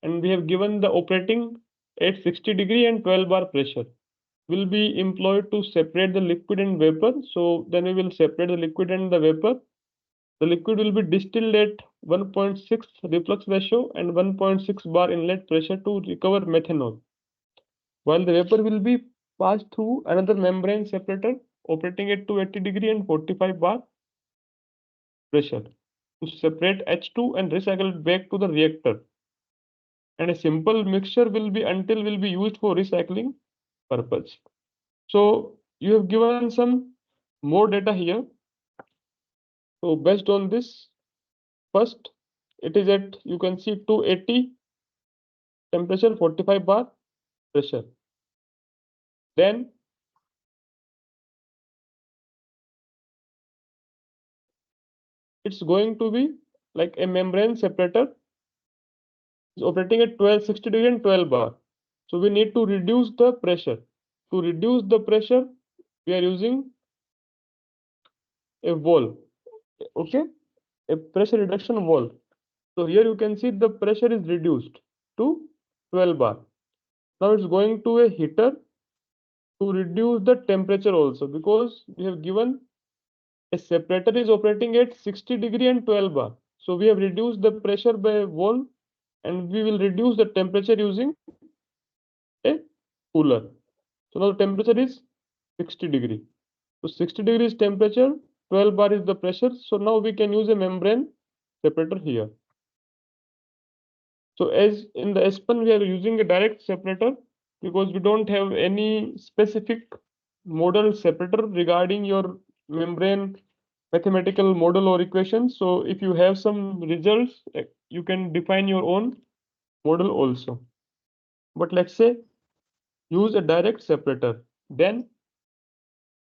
and we have given the operating at 60° and 12 bar pressure will be employed to separate the liquid and vapor. So then we will separate the liquid and the vapor. The liquid will be distilled at 1.6 reflux ratio and 1.6 bar inlet pressure to recover methanol, while the vapor will be passed through another membrane separator operating at 280° and 45 bar pressure to separate H2 and recycle it back to the reactor. And a simple mixture will be used for recycling purpose. So you have given some more data here. So based on this, first it is at, you can see, 280 temperature, 45 bar pressure. Then it's going to be like a membrane separator is operating at 60° and 12 bar. So we need to reduce the pressure. To reduce the pressure, we are using a valve. Okay, a pressure reduction valve. So here you can see the pressure is reduced to 12 bar. Now it's going to a heater to reduce the temperature also, because we have given a separator is operating at 60° and 12 bar. So we have reduced the pressure by valve, and we will reduce the temperature using a cooler. So now the temperature is 60°. So 60° is temperature, 12 bar is the pressure. So now we can use a membrane separator here. So as in the Aspen, we are using a direct separator because we don't have any specific model separator regarding your membrane mathematical model or equation. So if you have some results, you can define your own model also. But let's say use a direct separator, then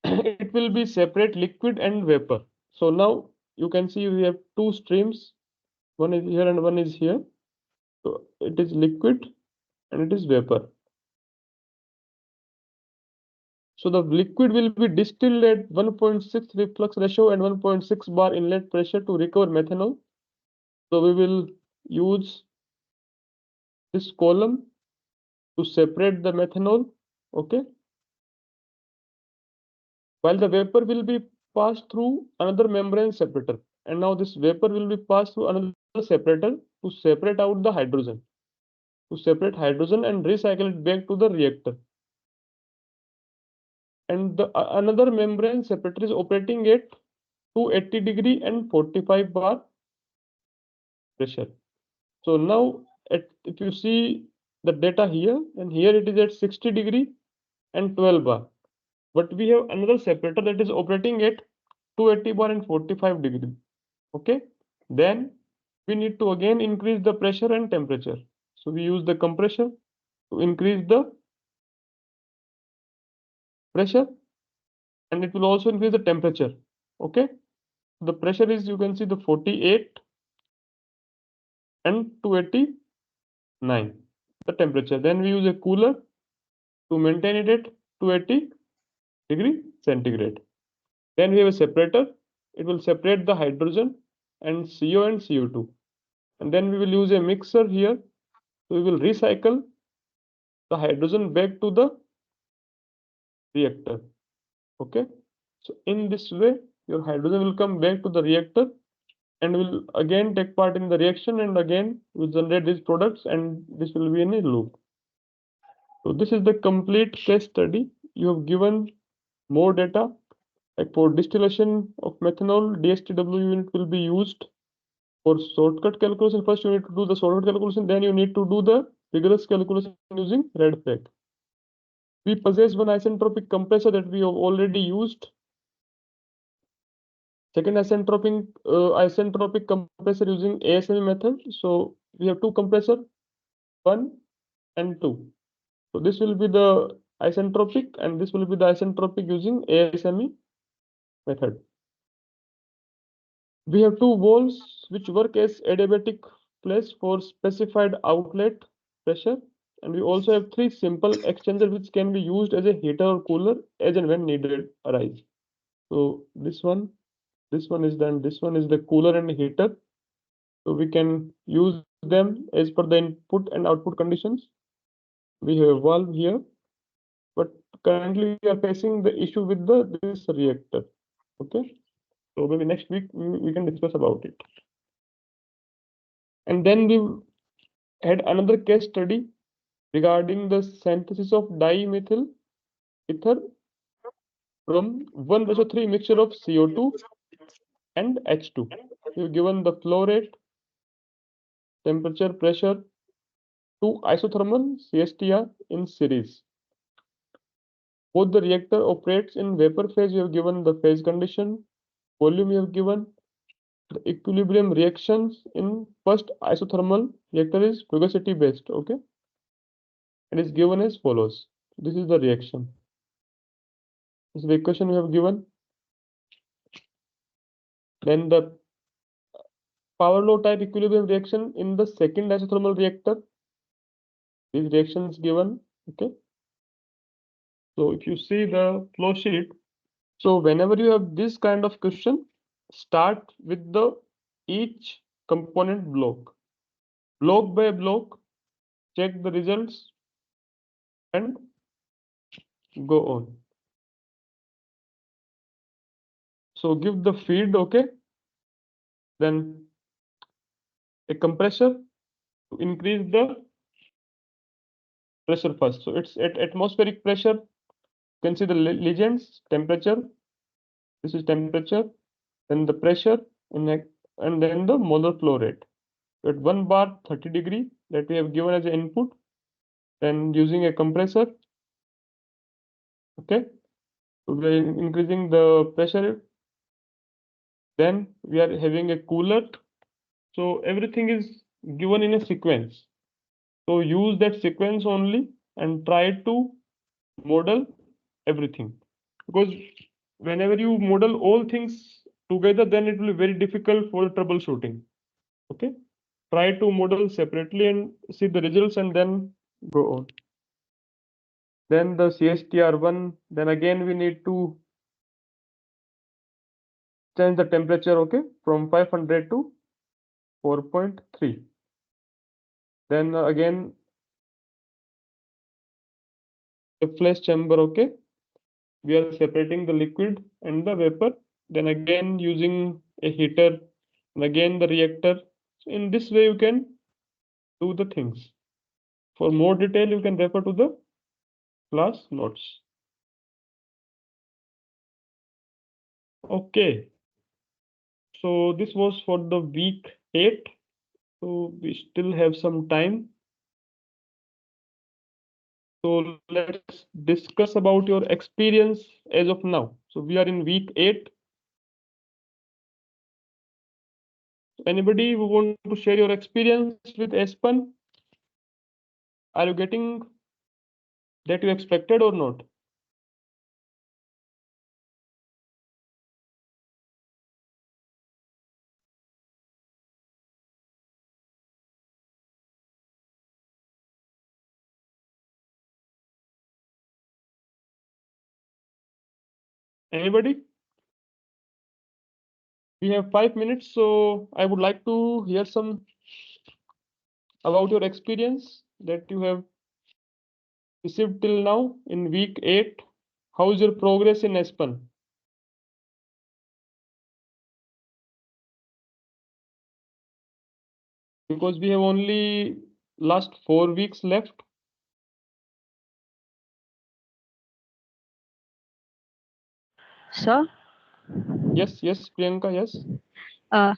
it will be separate liquid and vapor. So now you can see we have two streams, one is here and one is here. So it is liquid and it is vapor. So the liquid will be distilled at 1.6 reflux ratio and 1.6 bar inlet pressure to recover methanol. So we will use this column to separate the methanol, okay? While the vapor will be passed through another membrane separator. And now this vapor will be passed through another separator to separate out the hydrogen. To separate hydrogen and recycle it back to the reactor. And the another membrane separator is operating at 280 degree and 45 bar pressure. So now if you see the data here, and here it is at 60 degree and 12 bar. But we have another separator that is operating at 280 bar and 45 degree. Okay, then we need to again increase the pressure and temperature. So we use the compressor to increase the pressure, and it will also increase the temperature. Okay, the pressure is, you can see, the 48 and 289, the temperature. Then we use a cooler to maintain it at 280 degree centigrade. Then we have a separator. It will separate the hydrogen and CO and CO2. And then we will use a mixer here. So we will recycle the hydrogen back to the reactor. Okay. So in this way, your hydrogen will come back to the reactor and will again take part in the reaction, and again will generate these products, and this will be in a loop. So this is the complete case study. You have given more data. Like for distillation of methanol, DSTW unit will be used for shortcut calculation. First you need to do the shortcut calculation, then you need to do the rigorous calculation using red flag. We possess one isentropic compressor that we have already used. Second isentropic compressor using ASME method. So we have two compressor, 1 and 2. So this will be the isentropic, and this will be the isentropic using ASME method. We have two valves which work as adiabatic place for specified outlet pressure, and we also have three simple exchangers which can be used as a heater or cooler as and when needed arise. So this one is done. This one is the cooler and heater. So we can use them as per the input and output conditions. We have a valve here, but currently we are facing the issue with this reactor. Okay, so maybe next week we can discuss about it. And then we had another case study regarding the synthesis of dimethyl ether from 1:3 mixture of CO2 and H2. We've given the flow rate, temperature, pressure, to isothermal CSTR in series. Both the reactor operates in vapor phase. We have given the phase condition, volume we have given. The equilibrium reactions in first isothermal reactor is fugacity based. Okay, it is given as follows. This is the reaction. This is the equation we have given. Then the power law type equilibrium reaction in the second isothermal reactor. These reactions given. Okay. So if you see the flow sheet, so whenever you have this kind of question, start with the each component block by block, check the results and go on. So give the feed, okay, then a compressor to increase the pressure first. So it's at atmospheric pressure. You can see the legends, temperature. This is temperature, then the pressure, and then the molar flow rate. At 1 bar 30 degree that we have given as an input, then using a compressor. Okay, so we're increasing the pressure Then we are having a cooler. So everything is given in a sequence. So use that sequence only and try to model everything. Because whenever you model all things together, then it will be very difficult for troubleshooting. Okay. Try to model separately and see the results and then go on. Then the CSTR1, then again we need to change the temperature, okay, from 500 to 4.3. Then again the flash chamber, okay, we are separating the liquid and the vapor. Then again using a heater and again the reactor. So in this way you can do the things. For more detail you can refer to the class notes. Okay, so this was for the week 8. So we still have some time. So let's discuss about your experience as of now. So we are in week 8. Anybody who want to share your experience with Aspen? Are you getting that you expected or not? Anybody? We have 5 minutes, so I would like to hear some about your experience that you have received till now in week 8. How is your progress in Aspen? Because we have only last 4 weeks left. Sir, Yes, Priyanka, yes. uh,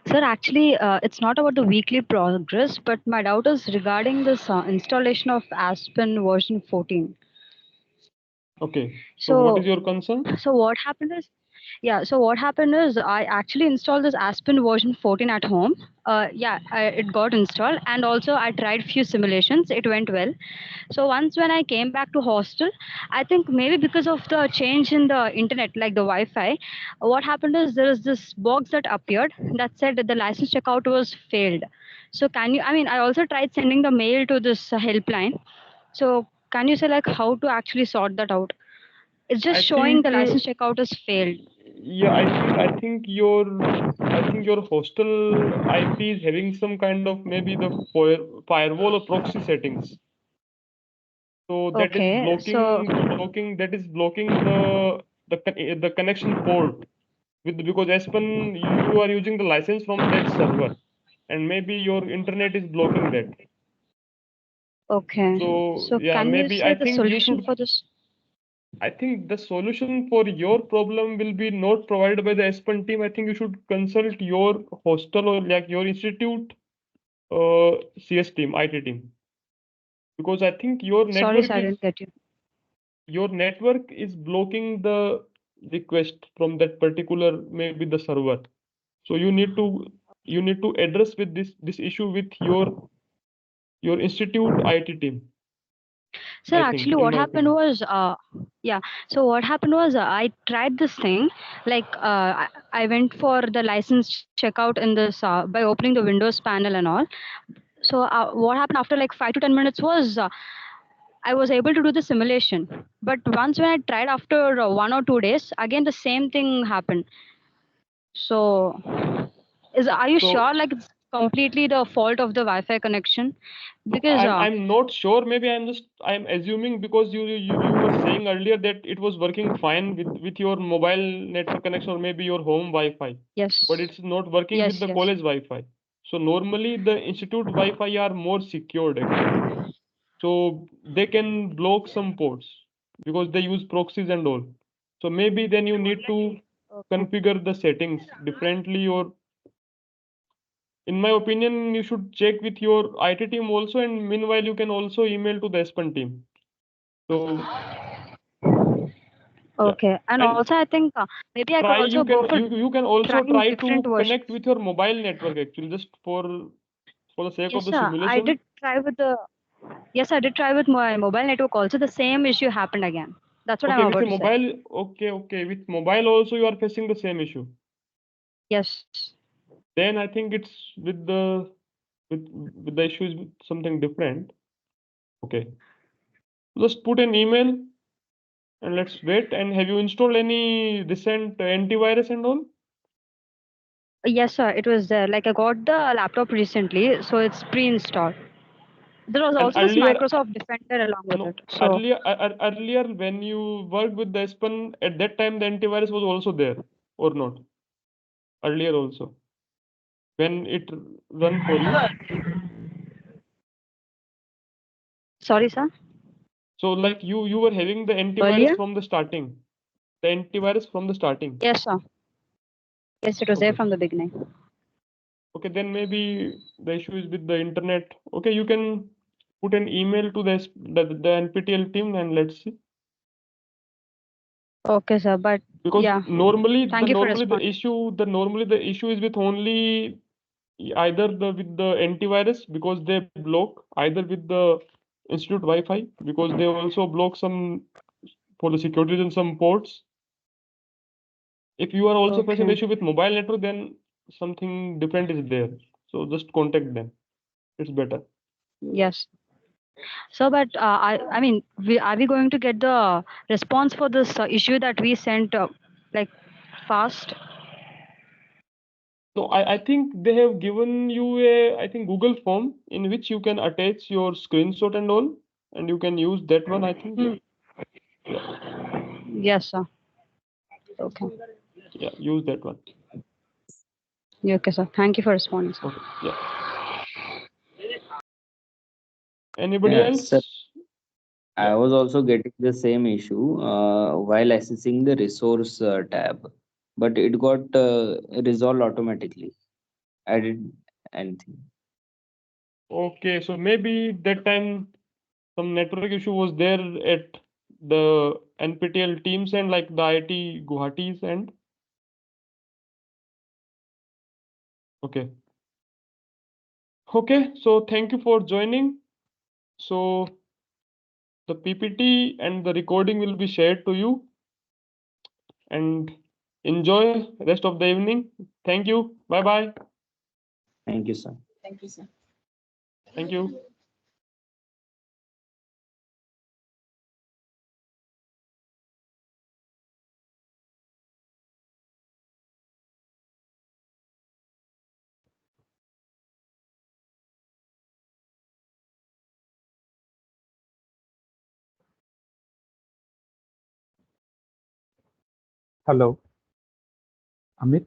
sir, actually, it's not about the weekly progress, but my doubt is regarding this installation of Aspen version 14. Okay, so what is your concern? So what happened is, so what happened is I actually installed this Aspen version 14 at home. It got installed, and also I tried few simulations. It went well. So once when I came back to hostel, I think maybe because of the change in the internet, like the Wi-Fi, what happened is there is this box that appeared that said that the license checkout was failed. So can you? I mean, I also tried sending the mail to this helpline. So can you say like how to actually sort that out? It's just I showing think the license checkout is failed. yeah, I think your hostel IP is having some kind of maybe the firewall or proxy settings. So that is Okay, so blocking the connection port with, because Aspen you are using the license from that server and maybe your internet is blocking that. okay. So So yeah, can you maybe say the solution for this? I think the solution for your problem will be not provided by the Aspen team. I think you should consult your hostel or like your institute CS team, IT team, because I think Sorry, sir, I didn't get you. your network is blocking the request from that particular maybe the server. So you need to address with this issue with your institute IT team. Sir, I think, actually, in what my happened opinion. was, So what happened was, I tried this thing. I went for the license checkout in this by opening the Windows panel and all. So what happened after like 5 to 10 minutes was I was able to do the simulation. But once when I tried after 1 or 2 days, again the same thing happened. So are you So sure like it's completely the fault of the Wi-Fi connection? Because I'm not sure. Maybe I'm assuming because you were saying earlier that it was working fine with your mobile network connection or maybe your home Wi-Fi, yes, but it's not working with yes, the yes. college Wi-Fi. So normally the institute Wi-Fi are more secured actually. So they can block some ports because they use proxies and all. So maybe then you need to Okay. configure the settings differently, or in my opinion, you should check with your IT team also, and meanwhile, you can also email to the Aspen team. So Okay. And And also, I think maybe I could try, also you go can for you can also trying try to different versions. connect with your mobile network actually, just for the sake Yes, of the sir. I simulation. did try with the. Yes, I did try with my mobile network also. The same issue happened again. That's what Okay, I'm with about your to say. mobile, okay, with mobile also you are facing the same issue. Yes. Then I think it's with the issue is with something different. Okay, just put an email and let's wait. And have you installed any recent antivirus and all? Yes, sir. It was there. Like I got the laptop recently, so it's pre-installed. There was And also this earlier, Microsoft Defender along with no, it. So earlier when you worked with the Aspen, at that time the antivirus was also there or not? Earlier also, when it run for you. sorry, sir. So like you were having the antivirus Earlier? from the starting. The antivirus from the starting. Yes, sir. Yes, it was there Okay. from the beginning. Okay, then maybe the issue is with the internet. Okay, you can put an email to the NPTEL team and let's see. Okay, sir. But Because yeah, normally thank you for responding. normally the issue is with only either with the antivirus, because they block, either with the institute Wi-Fi, because they also block some for the security in some ports. If you are also facing Okay. issue with mobile network, then something different is there. So just contact them. It's better. Yes. So, but I mean, are we going to get the response for this issue that we sent like fast? So I think they have given you a, I think, Google form in which you can attach your screenshot and all, and you can use that one, I think. Hmm. Yeah, Yes, sir. Okay. yeah, use that one. Okay, sir. Thank you for responding, sir. Okay, yeah. Anybody Yeah, else? sir. I was also getting the same issue while accessing the resource tab, but it got resolved automatically. I did anything. Okay, so maybe that time some network issue was there at the NPTEL teams and like the IIT Guwahati's end. Okay. Okay, so thank you for joining. So the PPT and the recording will be shared to you, and enjoy rest of the evening. Thank you. Bye bye. Thank you, sir. Thank you, sir. Thank you. Hello, Amit.